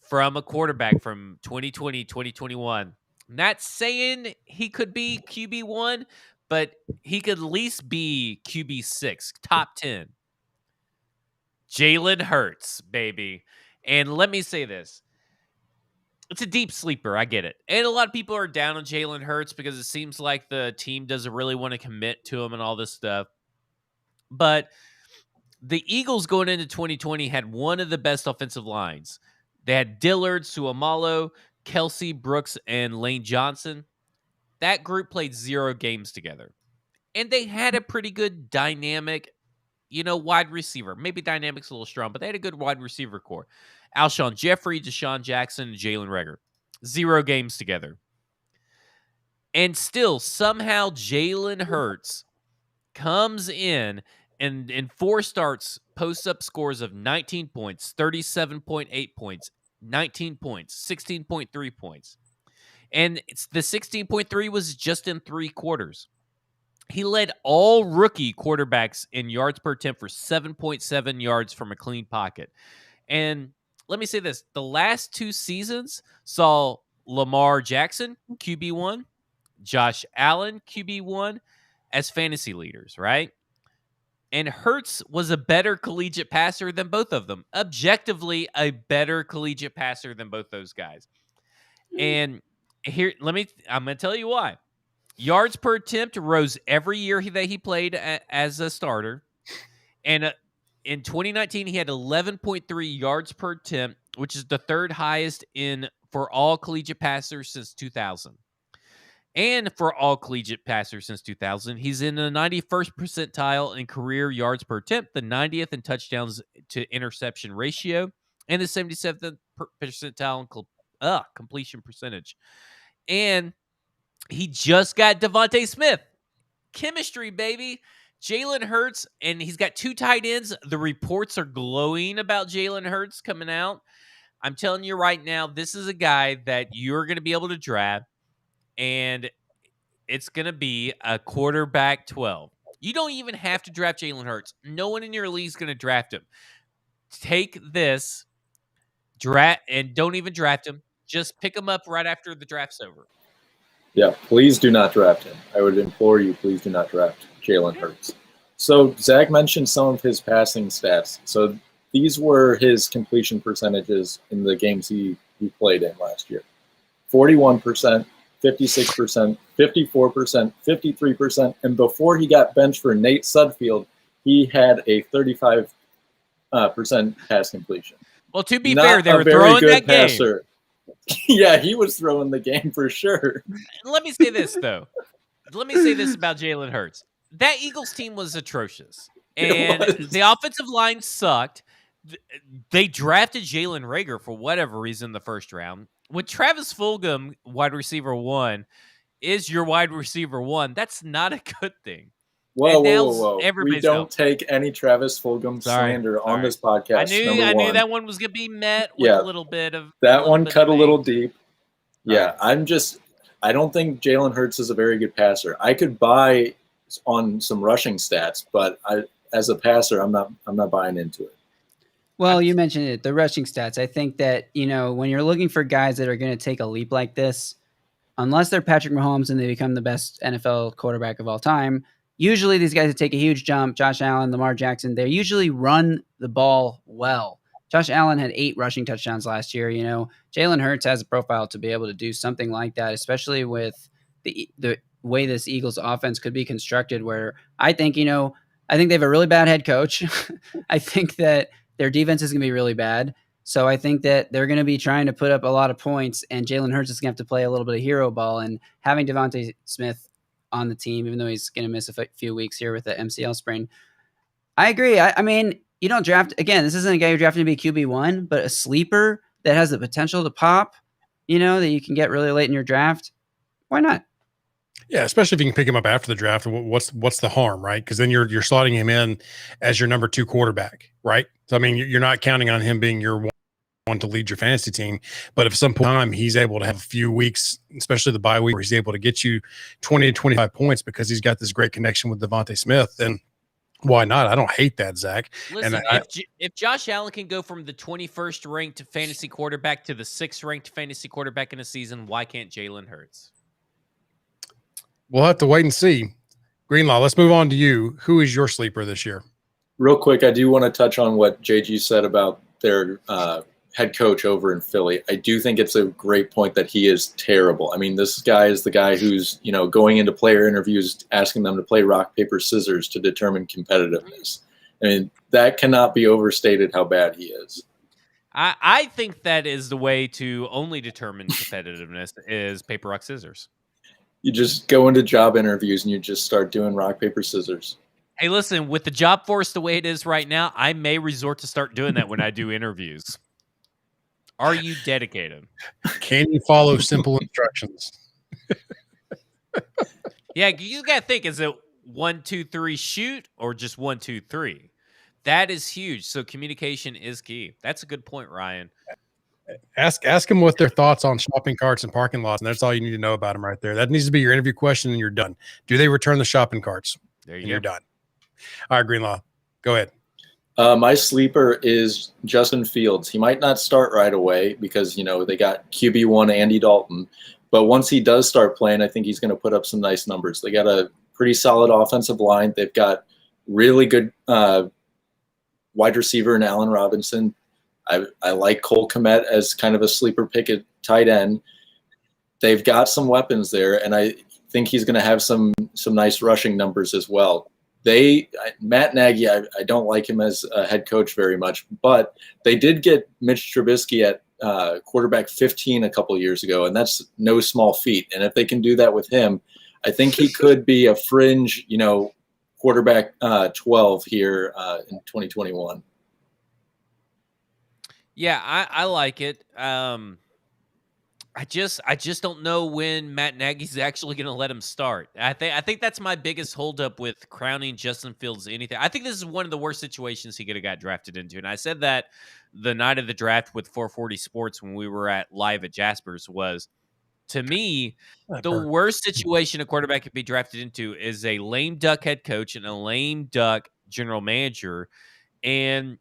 from a quarterback from 2020, 2021. I'm not saying he could be QB1, but he could at least be QB6, top 10. Jalen Hurts, baby. And let me say this. It's a deep sleeper. I get it. And a lot of people are down on Jalen Hurts because it seems like the team doesn't really want to commit to him and all this stuff. But the Eagles going into 2020 had one of the best offensive lines. They had Dillard, Suamalo, Kelsey, Brooks, and Lane Johnson. That group played 0 games together. And they had a pretty good dynamic, wide receiver. Maybe dynamic's a little strong, but they had a good wide receiver core. Alshon Jeffrey, Deshaun Jackson, and Jalen Reagor. 0 games together. And still, somehow, Jalen Hurts comes in and in 4 starts, posts up scores of 19 points, 37.8 points, 19 points, 16.3 points. And the 16.3 was just in 3 quarters. He led all rookie quarterbacks in yards per attempt for 7.7 yards from a clean pocket. And let me say this. The last 2 seasons saw Lamar Jackson, QB1, Josh Allen, QB1, as fantasy leaders, right? And Hurts was a better collegiate passer than both of them. Objectively, a better collegiate passer than both those guys. And I'm going to tell you why. Yards per attempt rose every year that he played as a starter. And in 2019, he had 11.3 yards per attempt, which is the third highest for all collegiate passers since 2000. And for all collegiate passers since 2000, he's in the 91st percentile in career yards per attempt, the 90th in touchdowns to interception ratio, and the 77th percentile in completion percentage. And he just got Devontae Smith. Chemistry, baby. Jalen Hurts, and he's got 2 tight ends. The reports are glowing about Jalen Hurts coming out. I'm telling you right now, this is a guy that you're going to be able to draft, and it's going to be a quarterback 12. You don't even have to draft Jalen Hurts. No one in your league is going to draft him. Take this, draft, and don't even draft him. Just pick him up right after the draft's over.
Yeah, please do not draft him. I would implore you, please do not draft Jalen Hurts. So Zach mentioned some of his passing stats. So these were his completion percentages in the games he played in last year. 41%, 56%, 54%, 53%, and before he got benched for Nate Sudfeld, he had a 35% pass completion.
Well, to be fair, they were throwing that game.
Yeah, he was throwing the game for sure.
Let me say this, though. Let me say this about Jalen Hurts. That Eagles team was atrocious, and the offensive line sucked. They drafted Jalen Reagor for whatever reason in the first round. When Travis Fulgham, wide receiver 1, is your wide receiver 1, that's not a good thing.
Whoa. We don't take any Travis Fulgham slander on this podcast.
I knew that one was going to be met with a little bit of...
That one cut a little deep. Yeah, right. I don't think Jalen Hurts is a very good passer. I could buy on some rushing stats, but as a passer, I'm not buying into it.
Well, you mentioned it, the rushing stats. I think that, when you're looking for guys that are going to take a leap like this, unless they're Patrick Mahomes and they become the best NFL quarterback of all time, usually these guys that take a huge jump, Josh Allen, Lamar Jackson, they usually run the ball well. Josh Allen had 8 rushing touchdowns last year. Jalen Hurts has a profile to be able to do something like that, especially with the way this Eagles offense could be constructed, where I think they have a really bad head coach. I think that their defense is going to be really bad. So I think that they're going to be trying to put up a lot of points, and Jalen Hurts is going to have to play a little bit of hero ball. And having Devontae Smith on the team, even though he's going to miss a few weeks here with the MCL sprain, I agree. I mean, you don't draft, again, this isn't a guy you're drafting to be QB1, but a sleeper that has the potential to pop, that you can get really late in your draft. Why not?
Yeah, especially if you can pick him up after the draft. What's the harm, right? Because then you're slotting him in as your number 2 quarterback, right? So I mean, you're not counting on him being your one to lead your fantasy team. But if some time he's able to have a few weeks, especially the bye week, where he's able to get you 20 to 25 points because he's got this great connection with Devontae Smith, then why not? I don't hate that, Zach.
Listen, if Josh Allen can go from the 21st ranked fantasy quarterback to the 6th ranked fantasy quarterback in a season, why can't Jalen Hurts?
We'll have to wait and see. Greenlaw, let's move on to you. Who is your sleeper this year?
Real quick, I do want to touch on what JG said about their head coach over in Philly. I do think it's a great point that he is terrible. I mean, this guy is the guy who's, going into player interviews, asking them to play rock, paper, scissors to determine competitiveness. I mean, that cannot be overstated how bad he is.
I think that is the way to only determine competitiveness is paper, rock, scissors.
You just go into job interviews and you just start doing rock, paper, scissors.
Hey, listen, with the job force the way it is right now, I may resort to start doing that when I do interviews. Are you dedicated?
Can you follow simple instructions?
Yeah, you got to think, is it 1, 2, 3 shoot or just 1, 2, 3? That is huge. So communication is key. That's a good point, Ryan.
Ask them what their thoughts on shopping carts and parking lots, and that's all you need to know about them right there. That needs to be your interview question, and you're done. Do they return the shopping carts?
There you go.
You're done. All right, Greenlaw, go ahead.
My sleeper is Justin Fields. He might not start right away because, they got QB1 Andy Dalton. But once he does start playing, I think he's going to put up some nice numbers. They got a pretty solid offensive line. They've got really good wide receiver in Allen Robinson. I like Cole Kmet as kind of a sleeper pick at tight end. they've got some weapons there, and I think he's going to have some nice rushing numbers as well. Matt Nagy, I don't like him as a head coach very much, but they did get Mitch Trubisky at quarterback 15 a couple years ago, and that's no small feat. And if they can do that with him, I think he could be a fringe, quarterback 12 here in 2021.
Yeah, I like it. I just don't know when Matt Nagy's actually going to let him start. I think that's my biggest holdup with crowning Justin Fields anything. I think this is one of the worst situations he could have got drafted into. And I said that the night of the draft with 440 Sports when we were live at Jasper's was, to me, the worst situation a quarterback could be drafted into is a lame duck head coach and a lame duck general manager. And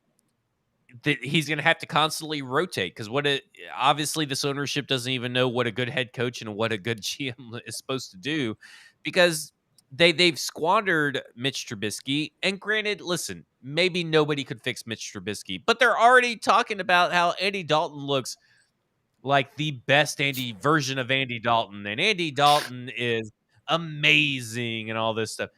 he's going to have to constantly rotate because obviously this ownership doesn't even know what a good head coach and what a good GM is supposed to do, because they've squandered Mitch Trubisky. And granted, listen, maybe nobody could fix Mitch Trubisky, but they're already talking about how Andy Dalton looks like the best version of Andy Dalton, and Andy Dalton is amazing and all this stuff.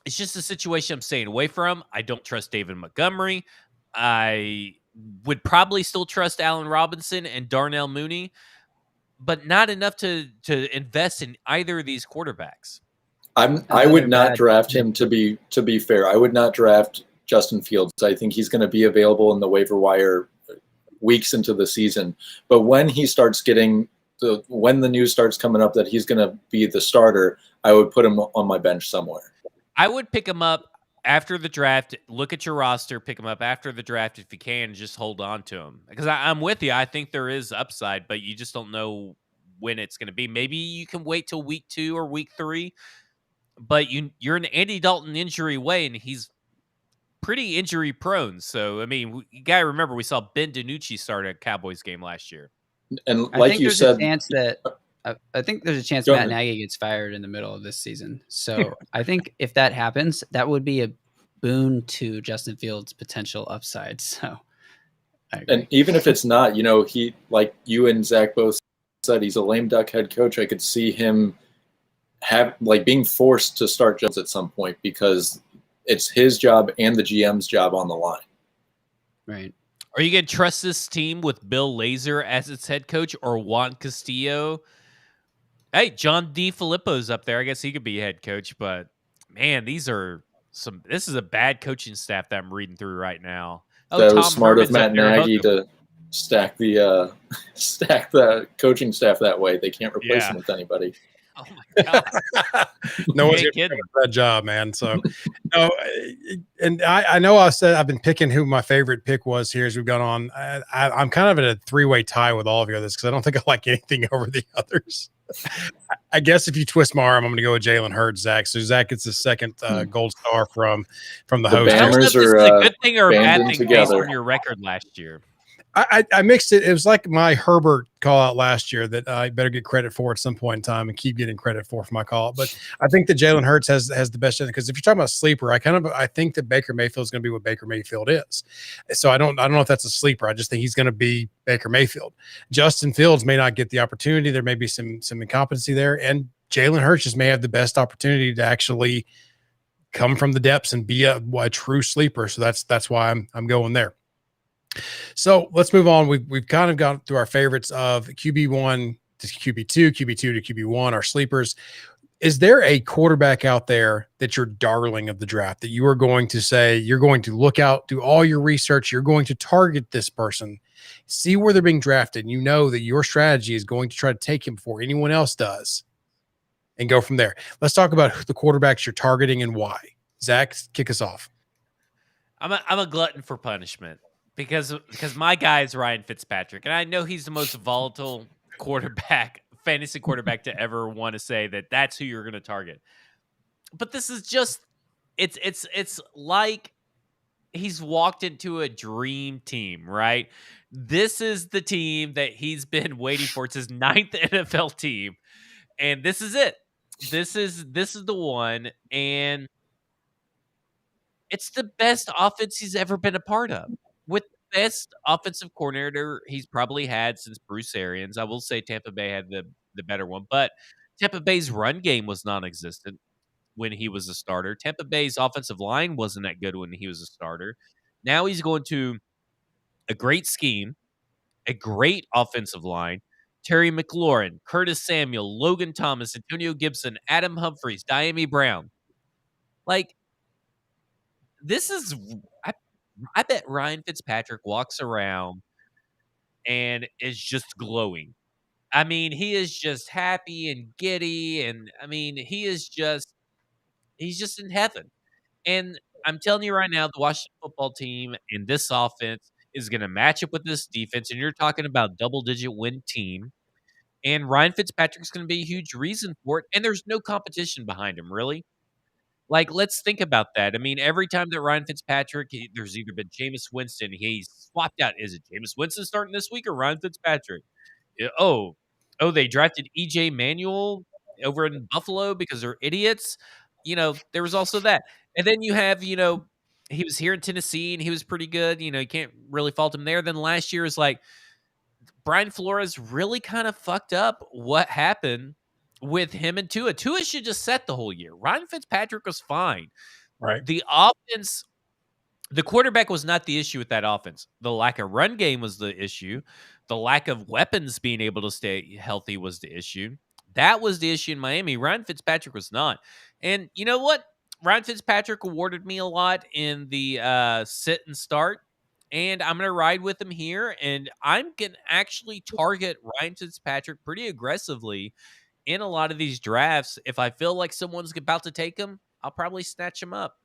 It's just a situation I'm staying away from. I don't trust David Montgomery. I would probably still trust Allen Robinson and Darnell Mooney, but not enough to invest in either of these quarterbacks.
I would not draft him, to be fair. I would not draft Justin Fields. I think he's going to be available in the waiver wire weeks into the season. But when he starts when the news starts coming up that he's going to be the starter, I would put him on my bench somewhere.
I would pick him up after the draft. Look at your roster, pick him up after the draft if you can, just hold on to him. Because I'm with you. I think there is upside, but you just don't know when it's going to be. Maybe you can wait till week 2 or week 3, but you're an Andy Dalton injury away, and he's pretty injury prone. So, I mean, you got to remember we saw Ben DiNucci start a Cowboys game last year.
And like you said,
I think there's a chance Matt Nagy gets fired in the middle of this season. So I think if that happens, that would be a boon to Justin Fields' potential upside. So,
and even if it's not, he, like you and Zach both said, he's a lame duck head coach. I could see him being forced to start Jones at some point because it's his job and the GM's job on the line.
Right.
Are you going to trust this team with Bill Lazor as its head coach or Juan Castillo? Hey, John DeFilippo's up there. I guess he could be head coach, but man, this is a bad coaching staff that I'm reading through right now.
That was smart of Matt Nagy to stack the coaching staff that way. They can't replace him with anybody.
Oh my God.
No one's getting that job, man. So, no, and I know I said I've been picking who my favorite pick was here as we've gone on. I'm kind of at a 3-way tie with all of you on this because I don't think I like anything over the others. I guess if you twist my arm, I'm going to go with Jalen Hurts, Zach. So Zach gets the second gold star from the host.
I don't know if this is a good thing or a bad thing based on your record last year.
I mixed it. It was like my Herbert call out last year that I better get credit for at some point in time and keep getting credit for my call. But I think that Jalen Hurts has the best chance because if you're talking about sleeper, I think that Baker Mayfield is going to be what Baker Mayfield is. So I don't know if that's a sleeper. I just think he's going to be Baker Mayfield. Justin Fields may not get the opportunity. There may be some incompetency there, and Jalen Hurts just may have the best opportunity to actually come from the depths and be a true sleeper. So that's why I'm going there. So let's move on. We've kind of gone through our favorites of QB1 to QB2, QB2 to QB1, our sleepers. Is there a quarterback out there that you're darling of the draft that you are going to say you're going to look out, do all your research, you're going to target this person, see where they're being drafted, and you know that your strategy is going to try to take him before anyone else does and go from there? Let's talk about the quarterbacks you're targeting and why. Zach, kick us off.
I'm a glutton for punishment. Because my guy is Ryan Fitzpatrick, and I know he's the most volatile fantasy quarterback to ever want to say that that's who you're going to target. But this is just it's like he's walked into a dream team, right? This is the team that he's been waiting for. It's his 9th NFL team, and this is it. This is the one, and it's the best offense he's ever been a part of. best offensive coordinator he's probably had since Bruce Arians. I will say Tampa Bay had the better one, but Tampa Bay's run game was non-existent when he was a starter. Tampa Bay's offensive line wasn't that good when he was a starter. Now he's going to a great scheme, a great offensive line. Terry McLaurin, Curtis Samuel, Logan Thomas, Antonio Gibson, Adam Humphries, Diami Brown. Like, this is I bet Ryan Fitzpatrick walks around and is just glowing. I mean, he is just happy and giddy, and I mean, he's just in heaven. And I'm telling you right now, the Washington football team in this offense is going to match up with this defense, and you're talking about double-digit win team. And Ryan Fitzpatrick's going to be a huge reason for it, and there's no competition behind him, really. Like, let's think about that. I mean, every time that Ryan Fitzpatrick, there's either been Jameis Winston, he's swapped out. Is it Jameis Winston starting this week or Ryan Fitzpatrick? Oh, they drafted EJ Manuel over in Buffalo because they're idiots. There was also that. And then you have, he was here in Tennessee and he was pretty good. You can't really fault him there. Then last year is like Brian Flores really kind of fucked up what happened with him and Tua. Tua should just set the whole year. Ryan Fitzpatrick was fine.
Right.
The offense, the quarterback was not the issue with that offense. The lack of run game was the issue. The lack of weapons being able to stay healthy was the issue. That was the issue in Miami. Ryan Fitzpatrick was not. And you know what? Ryan Fitzpatrick awarded me a lot in the sit and start. And I'm going to ride with him here. And I'm going to actually target Ryan Fitzpatrick pretty aggressively in a lot of these drafts. If I feel like someone's about to take him, I'll probably snatch him up.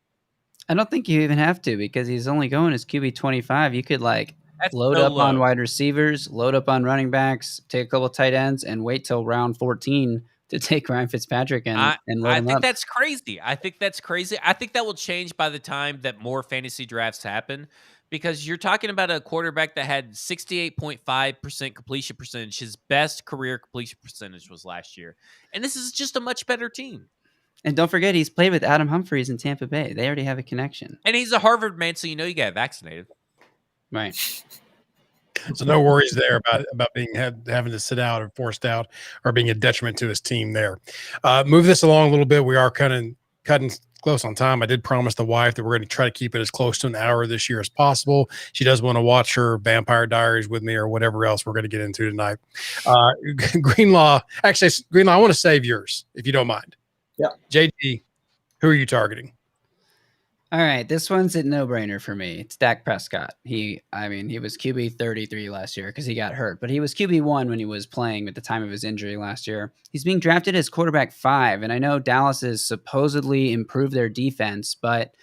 I don't think you even have to because he's only going as QB 25. You could
That's
load
so
up
low.
on wide receivers, load up on running backs, take a couple tight ends, and wait till round 14 to take Ryan Fitzpatrick and load
I
him
think
up.
that's crazy. I think that will change by the time that more fantasy drafts happen because you're talking about a quarterback that had 68.5% completion percentage. His best career completion percentage was last year. And this is just a much better team.
And don't forget, he's played with Adam Humphries in Tampa Bay. They already have a connection.
And he's a Harvard man, so you got vaccinated.
Right.
So no worries there about being having to sit out or forced out or being a detriment to his team there. Move this along a little bit. We are cutting close on time. I did promise the wife that we're going to try to keep it as close to an hour this year as possible. She does want to watch her Vampire Diaries with me or whatever else we're going to get into tonight. Greenlaw, I want to save yours if you don't mind.
Yeah.
JD, who are you targeting?
All right, this one's a no-brainer for me. It's Dak Prescott. He was QB 33 last year because he got hurt, but he was QB 1 when he was playing at the time of his injury last year. He's being drafted as quarterback 5, and I know Dallas has supposedly improved their defense, but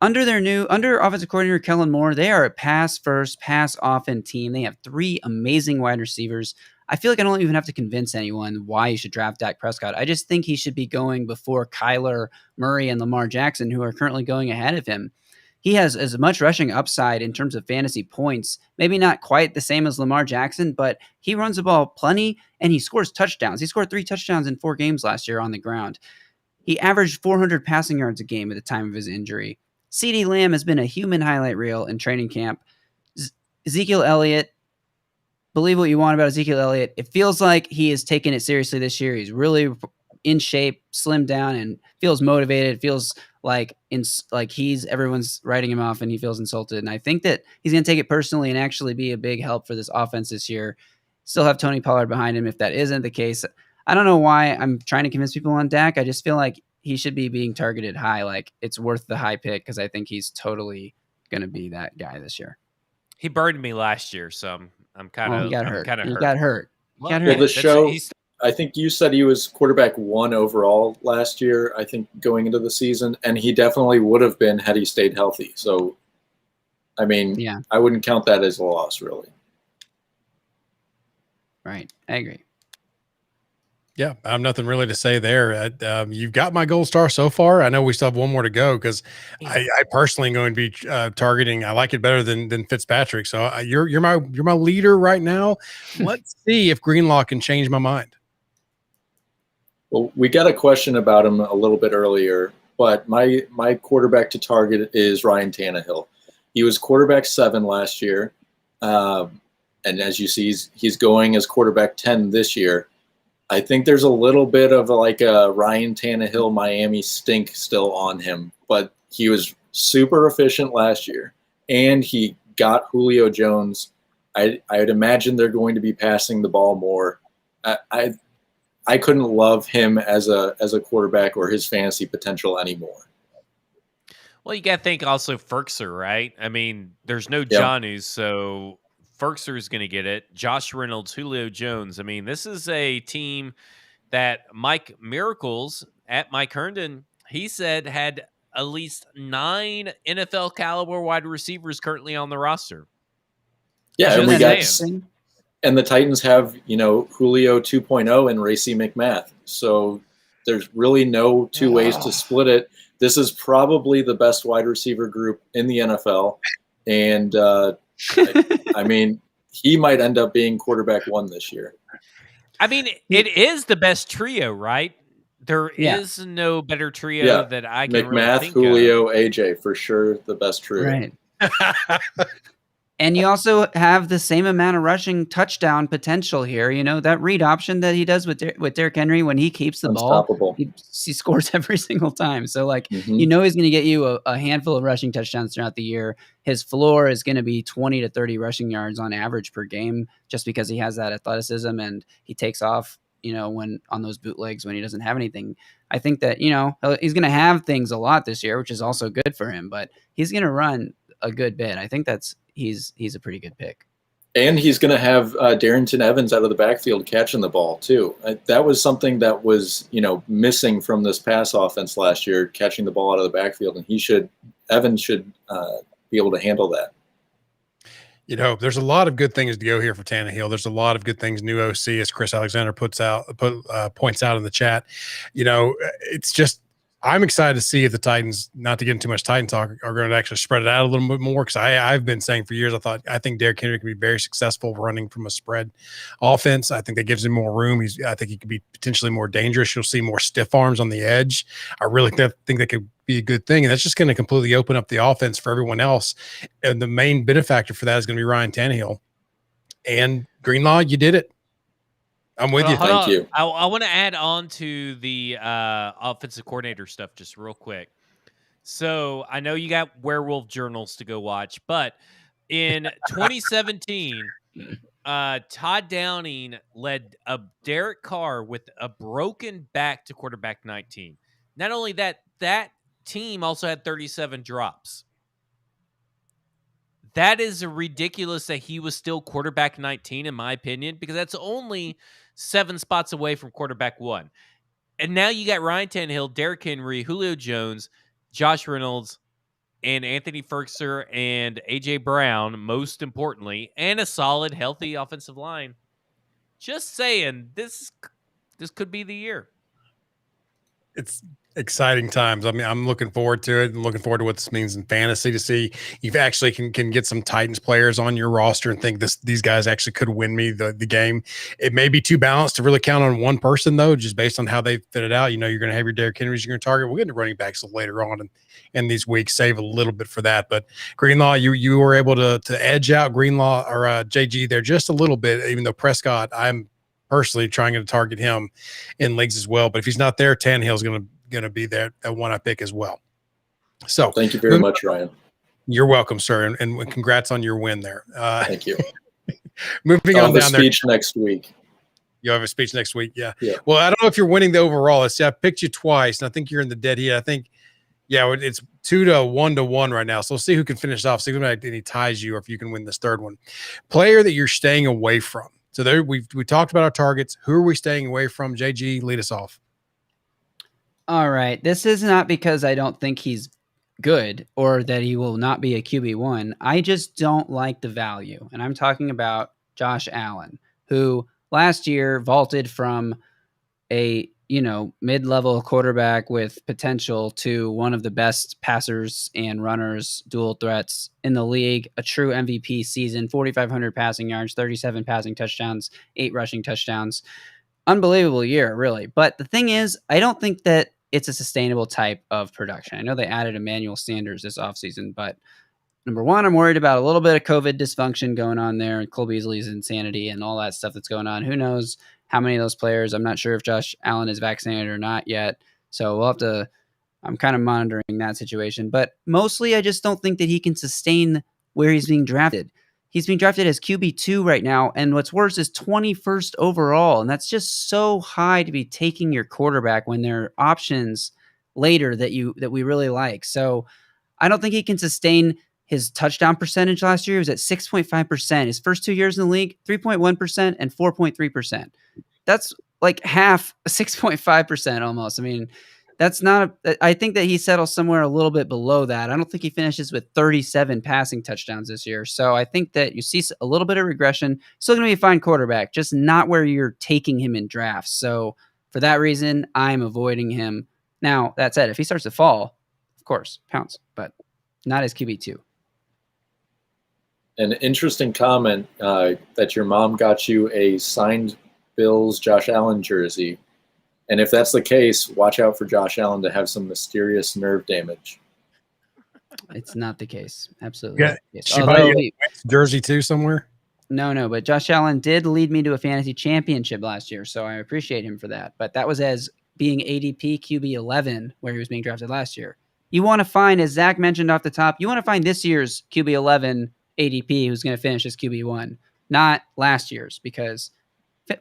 under offensive coordinator Kellen Moore, they are a pass-first, pass-often team. They have 3 amazing wide receivers. I feel like I don't even have to convince anyone why you should draft Dak Prescott. I just think he should be going before Kyler Murray and Lamar Jackson, who are currently going ahead of him. He has as much rushing upside in terms of fantasy points, maybe not quite the same as Lamar Jackson, but he runs the ball plenty and he scores touchdowns. He scored 3 touchdowns in 4 games last year on the ground. He averaged 400 passing yards a game at the time of his injury. CeeDee Lamb has been a human highlight reel in training camp. Ezekiel Elliott, believe what you want about Ezekiel Elliott. It feels like he is taking it seriously this year. He's really in shape, slimmed down, and feels motivated. Feels like everyone's writing him off and he feels insulted. And I think that he's going to take it personally and actually be a big help for this offense this year. Still have Tony Pollard behind him if that isn't the case. I don't know why I'm trying to convince people on Dak. I just feel like he should be being targeted high. Like it's worth the high pick because I think he's totally going to be that guy this year.
He burned me last year, so I'm kind of
He got hurt.
Well,
I think you said he was quarterback 1 overall last year, I think, going into the season, and he definitely would have been had he stayed healthy. So, I mean,
yeah.
I wouldn't count that as a loss, really.
Right. I agree.
Yeah, I have nothing really to say there. You've got my gold star so far. I know we still have one more to go because I personally am going to be targeting. I like it better than Fitzpatrick. So you're my leader right now. Let's see if Greenlaw can change my mind.
Well, we got a question about him a little bit earlier, but my quarterback to target is Ryan Tannehill. He was quarterback 7 last year. And as you see, he's going as quarterback 10 this year. I think there's a little bit of like a Ryan Tannehill Miami stink still on him, but he was super efficient last year, and he got Julio Jones. I'd imagine they're going to be passing the ball more. I couldn't love him as a quarterback or his fantasy potential anymore.
Well, you got to think also Ferkser, right? I mean, there's no Jonnu, so Ferkser is going to get it. Josh Reynolds, Julio Jones. I mean, this is a team that Mike Miracles at Mike Herndon, he said had at least 9 NFL caliber wide receivers currently on the roster.
Yeah, and
and
the Titans have, Julio 2.0 and Racey McMath. So there's really no two ways to split it. This is probably the best wide receiver group in the NFL. And, I mean, he might end up being quarterback 1 this year.
I mean, it is the best trio, right? There is no better trio that I can
McMath,
really think
Julio,
of.
AJ, for sure the best trio.
Right. And you also have the same amount of rushing touchdown potential here. That read option that he does with Derrick Henry, when he keeps the ball, he scores every single time. So, he's going to get you a handful of rushing touchdowns throughout the year. His floor is going to be 20 to 30 rushing yards on average per game, just because he has that athleticism and he takes off, when on those bootlegs when he doesn't have anything. I think that, he's going to have things a lot this year, which is also good for him, but he's going to run a good bit. I think he's a pretty good pick.
And he's going to have Darrington Evans out of the backfield catching the ball too. That was something that was, missing from this pass offense last year, catching the ball out of the backfield. And Evans should be able to handle that.
There's a lot of good things to go here for Tannehill. There's a lot of good things. New OC, as Chris Alexander points out in the chat. It's just, I'm excited to see if the Titans, not to get into too much Titan talk, are going to actually spread it out a little bit more. Because I've been saying for years, I think Derrick Henry can be very successful running from a spread offense. I think that gives him more room. I think he could be potentially more dangerous. You'll see more stiff arms on the edge. I really think that could be a good thing, and that's just going to completely open up the offense for everyone else. And the main benefactor for that is going to be Ryan Tannehill. And Greenlaw, you did it. I'm with you.
Thank you.
I want to add on to the offensive coordinator stuff just real quick. So I know you got werewolf journals to go watch, but in 2017, Todd Downing led a Derek Carr with a broken back to quarterback 19. Not only that team also had 37 drops. That is ridiculous that he was still quarterback 19, in my opinion, because that's only 7 spots away from quarterback 1. And now you got Ryan Tannehill, Derrick Henry, Julio Jones, Josh Reynolds, and Anthony Ferkser and A.J. Brown, most importantly, and a solid, healthy offensive line. Just saying, this could be the year.
It's exciting times. I mean, I'm looking forward to it and looking forward to what this means in fantasy, to see you actually can get some Titans players on your roster and think these guys actually could win me the game. It may be too balanced to really count on one person, though, just based on how they fit it out. You're going to have your Derrick Henrys you're going to target. We'll get into running backs later on in these weeks, save a little bit for that. But Greenlaw, you were able to edge out Greenlaw or JG there just a little bit, even though Prescott, I'm personally trying to target him in leagues as well. But if he's not there, Tannehill's going to be there, that one I pick as well. So
thank you very much, Ryan.
You're welcome, sir, and congrats on your win there.
Thank you.
Moving on down there.
Speech next week.
You have a speech next week, yeah.
Well,
I don't know if you're winning the overall. I picked you twice, and I think you're in the dead heat. I think, it's 2-1 right now. So we'll see who can finish off. See if any ties you, or if you can win this third one. Player that you're staying away from. So there, we talked about our targets. Who are we staying away from? JG, lead us off.
All right. This is not because I don't think he's good or that he will not be a QB1. I just don't like the value. And I'm talking about Josh Allen, who last year vaulted from a, mid-level quarterback with potential to one of the best passers and runners, dual threats in the league, a true MVP season, 4,500 passing yards, 37 passing touchdowns, 8 rushing touchdowns. Unbelievable year, really. But the thing is, I don't think that it's a sustainable type of production. I know they added Emmanuel Sanders this offseason, but number one, I'm worried about a little bit of COVID dysfunction going on there and Cole Beasley's insanity and all that stuff that's going on. Who knows how many of those players? I'm not sure if Josh Allen is vaccinated or not yet. So we'll have to, I'm kind of monitoring that situation. But mostly I just don't think that he can sustain where he's being drafted. He's being drafted as QB2 right now. And what's worse is 21st overall. And that's just so high to be taking your quarterback when there are options later that we really like. So I don't think he can sustain his touchdown percentage last year. He was at 6.5%. His first 2 years in the league, 3.1% and 4.3%. That's like half, 6.5% almost. I mean, that's not, I think that he settles somewhere a little bit below that. I don't think he finishes with 37 passing touchdowns this year. So I think that you see a little bit of regression. Still going to be a fine quarterback, just not where you're taking him in drafts. So for that reason, I'm avoiding him. Now, that said, if he starts to fall, of course, pounce, but not as QB2.
An interesting comment that your mom got you a signed Bills Josh Allen jersey. And if that's the case, watch out for Josh Allen to have some mysterious nerve damage.
It's not the case. Absolutely.
Yeah.
Not the case.
She buy you a jersey too somewhere?
No, but Josh Allen did lead me to a fantasy championship last year, so I appreciate him for that. But that was as being ADP QB 11, where he was being drafted last year. You want to find, as Zach mentioned off the top, you want to find this year's QB 11 ADP who's going to finish as QB 1, not last year's, because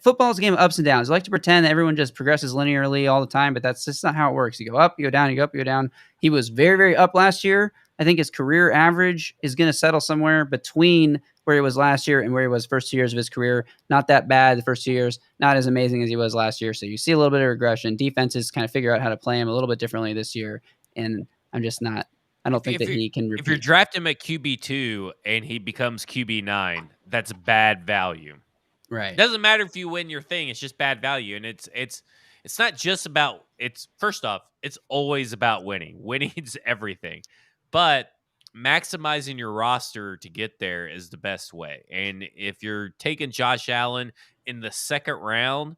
football is a game of ups and downs. I like to pretend that everyone just progresses linearly all the time, but that's just not how it works. You go up, you go down, you go up, you go down. He was very, very up last year. I think his career average is going to settle somewhere between where he was last year and where he was first 2 years of his career. Not that bad the first 2 years, not as amazing as he was last year. So you see a little bit of regression. Defenses kind of figure out how to play him a little bit differently this year. And I'm just not, I don't think that he can repeat.
If you're drafting him at QB2 and he becomes QB9, that's bad value.
Right.
It doesn't matter if you win your thing, it's just bad value. And it's not just about, first off, it's always about winning. Winning's everything. But maximizing your roster to get there is the best way. And if you're taking Josh Allen in the second round,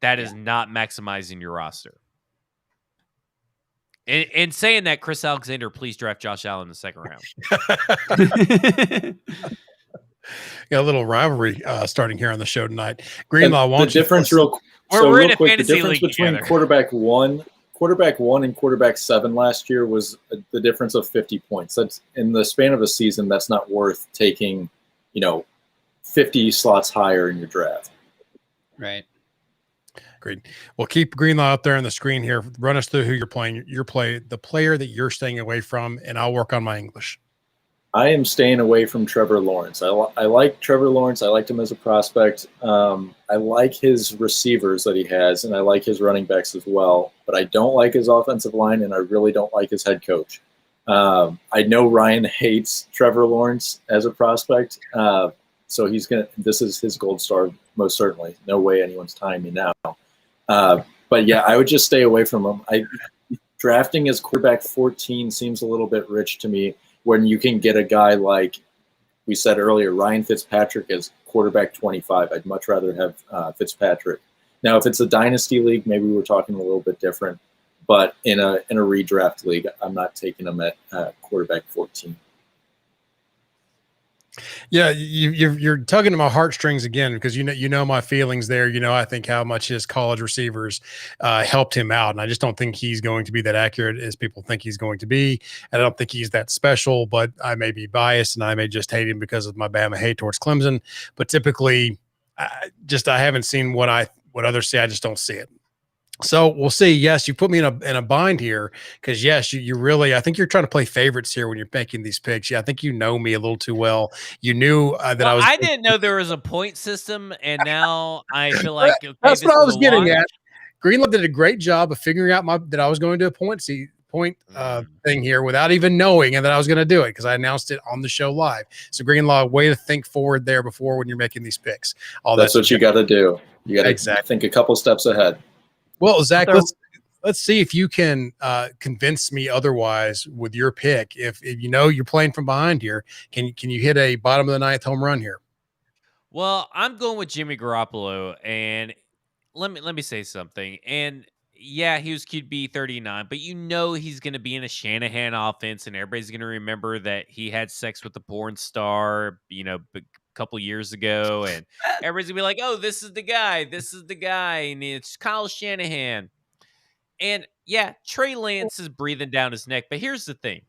that is not maximizing your roster. And saying that, Chris Alexander, please draft Josh Allen in the second round.
Got a little rivalry starting here on the show tonight. Greenlaw,
the difference real quick. The difference between
together.
quarterback one and quarterback 7 last year was the difference of 50 points. That's in the span of a season. That's not worth taking, 50 slots higher in your draft.
Right.
Great. Well, keep Greenlaw up there on the screen here. Run us through who you're playing. The player that you're staying away from, and I'll work on my English.
I am staying away from Trevor Lawrence. I like Trevor Lawrence. I liked him as a prospect. I like his receivers that he has, and I like his running backs as well. But I don't like his offensive line, and I really don't like his head coach. I know Ryan hates Trevor Lawrence as a prospect, so this is his gold star, most certainly. No way anyone's tying me now. But yeah, I would just stay away from him. Drafting as quarterback 14 seems a little bit rich to me, when you can get a guy like we said earlier, Ryan Fitzpatrick as quarterback 25. I'd much rather have Fitzpatrick. Now, if it's a dynasty league, maybe we're talking a little bit different. But in a redraft league, I'm not taking him at quarterback 14.
Yeah, you're tugging at my heartstrings again, because you know my feelings there. I think how much his college receivers helped him out, and I just don't think he's going to be that accurate as people think he's going to be. And I don't think he's that special, but I may be biased, and I may just hate him because of my Bama hate towards Clemson. But typically, I haven't seen what others see. I just don't see it. So we'll see. Yes, you put me in a bind here, because yes, you really, I think you're trying to play favorites here when you're making these picks. Yeah, I think you know me a little too well. You knew that I
didn't know there was a point system, and now I feel like
that's what I was getting at. Greenlaw did a great job of figuring out that I was going to do a point thing here without even knowing, and that I was going to do it because I announced it on the show live. So Greenlaw, way to think forward there before when you're making these picks.
That's what you got to do. You got to think a couple steps ahead.
Well, Zach, let's see if you can convince me otherwise with your pick. If you're playing from behind here, can you hit a bottom of the ninth home run here?
Well, I'm going with Jimmy Garoppolo, and let me say something. And Yeah, he was QB 39, but you know he's going to be in a Shanahan offense, and everybody's going to remember that he had sex with a porn star, a couple years ago, and everybody's going to be like, "Oh, this is the guy, and it's Kyle Shanahan." And yeah, Trey Lance is breathing down his neck, but here's the thing.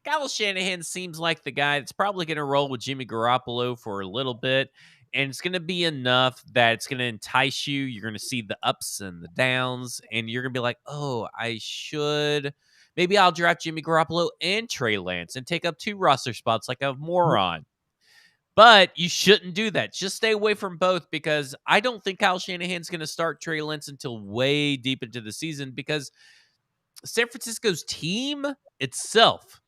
Kyle Shanahan seems like the guy that's probably going to roll with Jimmy Garoppolo for a little bit, and it's going to be enough that it's going to entice you. You're going to see the ups and the downs, and you're going to be like, oh, maybe I'll draft Jimmy Garoppolo and Trey Lance and take up 2 roster spots like a moron. But you shouldn't do that. Just stay away from both, because I don't think Kyle Shanahan's going to start Trey Lance until way deep into the season, because San Francisco's team itself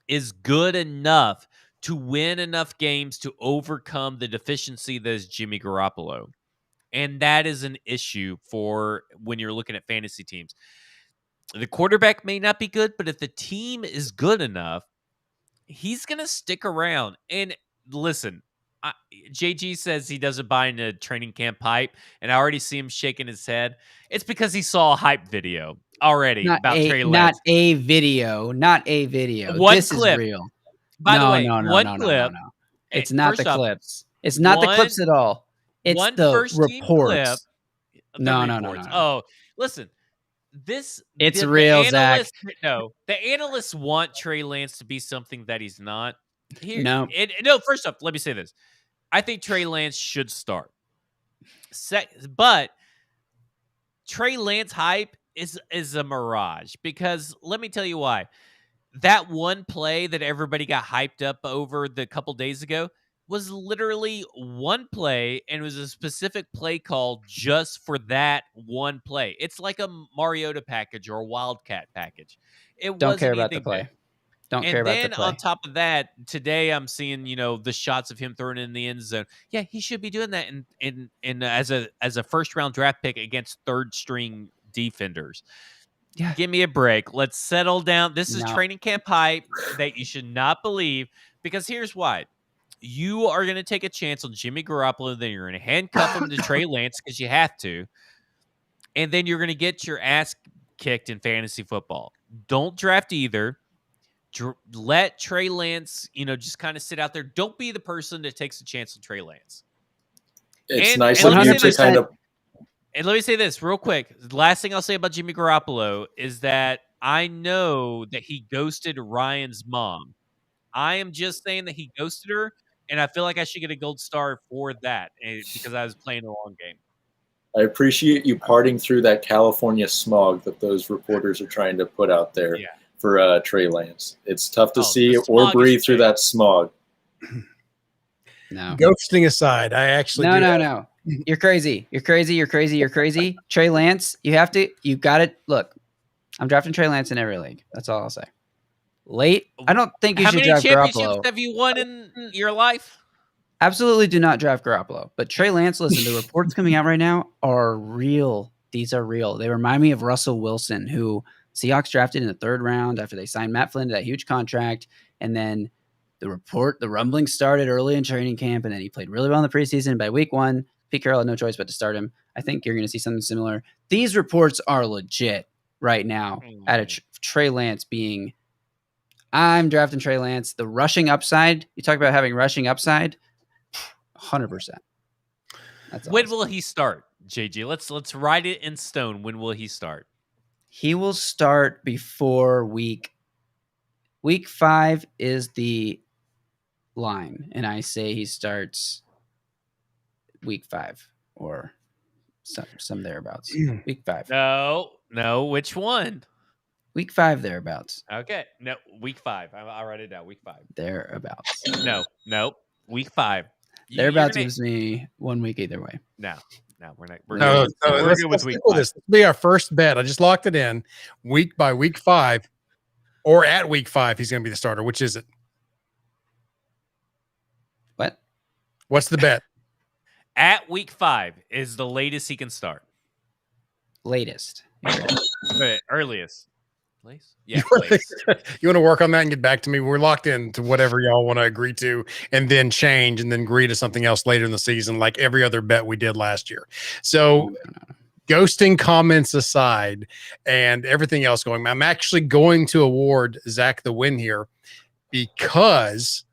is good enough to win enough games to overcome the deficiency that is Jimmy Garoppolo. And that is an issue for when you're looking at fantasy teams. The quarterback may not be good, but if the team is good enough, he's going to stick around. And listen, JG says he doesn't buy into training camp hype, and I already see him shaking his head. It's because he saw a hype video already about Trey Lance.
Not a video. This clip. Is real.
By the way,
one
clip.
No. It's not the clips. It's not the clips at all. It's the reports. No.
Oh, listen.
It's real, Zach.
No, the analysts want Trey Lance to be something that he's not.
No.
First off, let me say this. I think Trey Lance should start. But Trey Lance hype is a mirage, because let me tell you why. That one play that everybody got hyped up over the couple days ago was literally one play, and it was a specific play call just for that one play. It's like a Mariota package or a Wildcat package.
Don't care about the play. Don't care about the play.
And then on top of that, today I'm seeing, the shots of him throwing in the end zone. Yeah, he should be doing that in as a first round draft pick against third string defenders.
Yeah.
Give me a break. Let's settle down. This is training camp hype that you should not believe, because here's why. You are going to take a chance on Jimmy Garoppolo, then you're going to handcuff him to Trey Lance because you have to, and then you're going to get your ass kicked in fantasy football. Don't draft either. Let Trey Lance, just kind of sit out there. Don't be the person that takes a chance on Trey Lance.
It's nice of you to kind of...
And let me say this real quick. The last thing I'll say about Jimmy Garoppolo is that I know that he ghosted Ryan's mom. I am just saying that he ghosted her, and I feel like I should get a gold star for that, because I was playing a long game.
I appreciate you parting through that California smog that those reporters are trying to put out there for Trey Lance. It's tough to see or breathe through that smog.
No.
Ghosting aside, I actually
No. You're crazy. Trey Lance, you got it. Look, I'm drafting Trey Lance in every league. That's all I'll say. Late, I don't think you should draft Garoppolo. How many championships
have you won in your life?
Absolutely do not draft Garoppolo. But Trey Lance, listen, the reports coming out right now are real. These are real. They remind me of Russell Wilson, who Seahawks drafted in the 3rd round after they signed Matt Flynn to that huge contract. And then the rumbling started early in training camp, and then he played really well in the preseason. By week 1, Pete Carroll had no choice but to start him. I think you're going to see something similar. These reports are legit right now at a Trey Lance being, I'm drafting Trey Lance. The rushing upside, you talk about having rushing upside, 100%.
When will he start, JG? Let's write it in stone. When will he start?
He will start before week 5 is the line, and I say he starts week 5 or some thereabouts. Week 5.
No, which one?
Week 5 thereabouts.
Okay, no, week 5. I'll write it down. Week 5
thereabouts.
No, week 5.
Thereabouts gives me 1 week either way.
No, we're not.
We're good with week 5. This will be our first bet. I just locked it in. Week by week 5, or at week 5, he's going to be the starter. Which is it?
What?
What's the bet?
At week 5 is the latest he can start.
Latest.
Earliest. Yeah.
You want to work on that and get back to me? We're locked in to whatever y'all want to agree to, and then change and then agree to something else later in the season, like every other bet we did last year. So ghosting comments aside and everything else going, I'm actually going to award Zach the win here because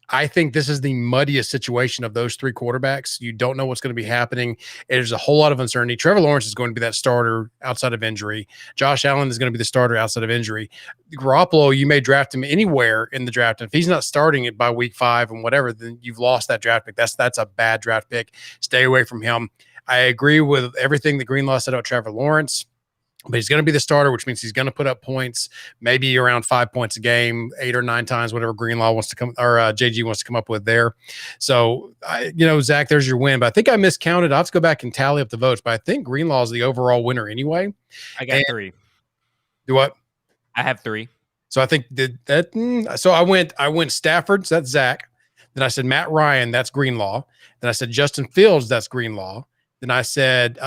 I think this is the muddiest situation of those three quarterbacks. You don't know what's going to be happening. There's a whole lot of uncertainty. Trevor Lawrence is going to be that starter outside of injury. Josh Allen is going to be the starter outside of injury. Garoppolo, you may draft him anywhere in the draft. And if he's not starting it by week 5 and whatever, then you've lost that draft pick. That's a bad draft pick. Stay away from him. I agree with everything that Greenlaw said about Trevor Lawrence. But he's going to be the starter, which means he's going to put up points, maybe around 5 points a game, 8 or 9 times, whatever Greenlaw wants to come or JG wants to come up with there. So, Zach, there's your win. But I think I miscounted. I'll have to go back and tally up the votes. But I think Greenlaw is the overall winner anyway.
I got 3.
Do what?
I have 3.
So I think so I went Stafford. So that's Zach. Then I said Matt Ryan. That's Greenlaw. Then I said Justin Fields. That's Greenlaw. Then I said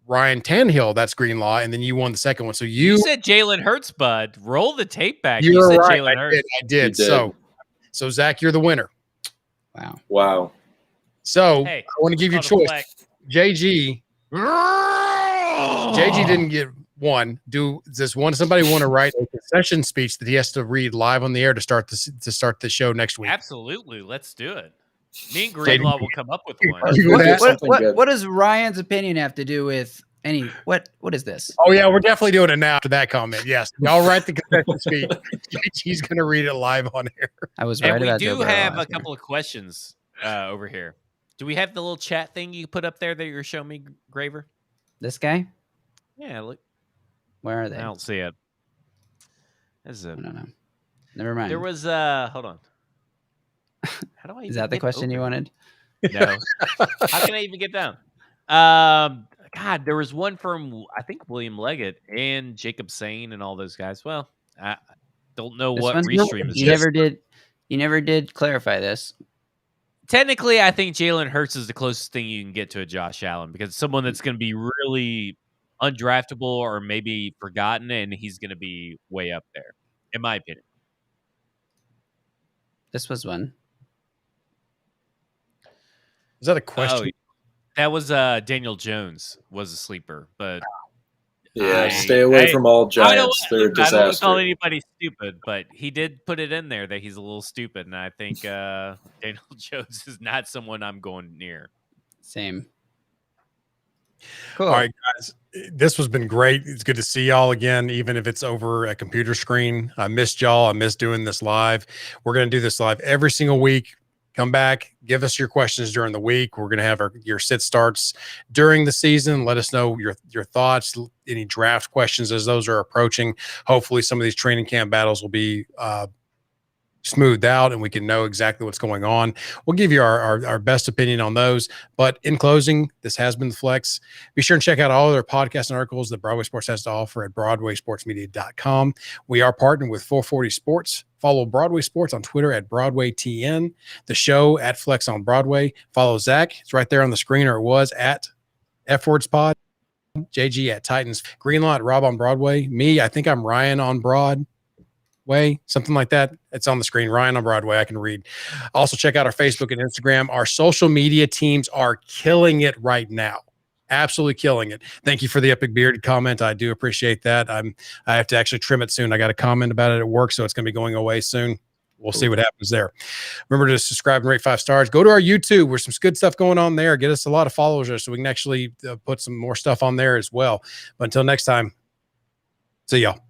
Ryan Tannehill, that's Greenlaw, and then you won the second one. So you
said Jalen Hurts, bud. Roll the tape back.
You
said
right.
Jalen Hurts.
I did. So Zach, you're the winner.
Wow.
So I want to give you a choice. JG didn't get one. Somebody want to write a concession speech that he has to read live on the air to start the show next week?
Absolutely. Let's do it. Me and Greenlaw will come up with one.
What does Ryan's opinion have to do with any? What is this?
Oh yeah, we're definitely doing it now after that comment. Yes, y'all write the concession speech. He's going to read it live on air.
I was right
and
about
we do
Joe
have
Burrow
a couple of questions over here. Do we have the little chat thing you put up there that you're showing me, Graver?
This guy?
Yeah, look.
Where are they?
I don't see it.
I don't know. Never mind.
There was hold on. How do I?
Is that the question you wanted?
No. How can I even get down? God, there was one from I think William Leggett and Jacob Sane and all those guys. Well, I don't know what restream is.
You never did clarify this.
Technically, I think Jalen Hurts is the closest thing you can get to a Josh Allen because it's someone that's going to be really undraftable or maybe forgotten, and he's going to be way up there, in my opinion.
This was one.
Is that a question?
That was Daniel Jones was a sleeper, but
stay away from all giants. They're a disaster.
I don't want to call anybody stupid, but he did put it in there that he's a little stupid, and I think Daniel Jones is not someone I'm going near.
Same. Cool.
All right, guys. This has been great. It's good to see y'all again, even if it's over a computer screen. I missed y'all. I missed doing this live. We're going to do this live every single week. Come back, give us your questions during the week. We're going to have your sit starts during the season. Let us know your thoughts, any draft questions as those are approaching. Hopefully some of these training camp battles will be smoothed out and we can know exactly what's going on. We'll give you our best opinion on those. But in closing, this has been The Flex. Be sure and check out all other podcasts and articles that Broadway Sports has to offer at BroadwaySportsMedia.com. We are partnered with 440 Sports. Follow Broadway Sports on Twitter at BroadwayTN. The show at Flex on Broadway. Follow Zach. It's right there on the screen, or it was at FWordsPod. JG at Titans. Greenlaw at Rob on Broadway. Me, I think I'm Ryan on Broadway, something like that. It's on the screen. Ryan on Broadway. I can read. Also, check out our Facebook and Instagram. Our social media teams are killing it right now. Absolutely killing it. Thank you for the epic beard comment. I do appreciate that. I have to actually trim it soon. I got a comment about it at work, so it's going to be going away soon. We'll see what happens there. Remember to subscribe and rate 5 stars. Go to our YouTube. There's some good stuff going on there. Get us a lot of followers there so we can actually put some more stuff on there as well. But until next time, see y'all.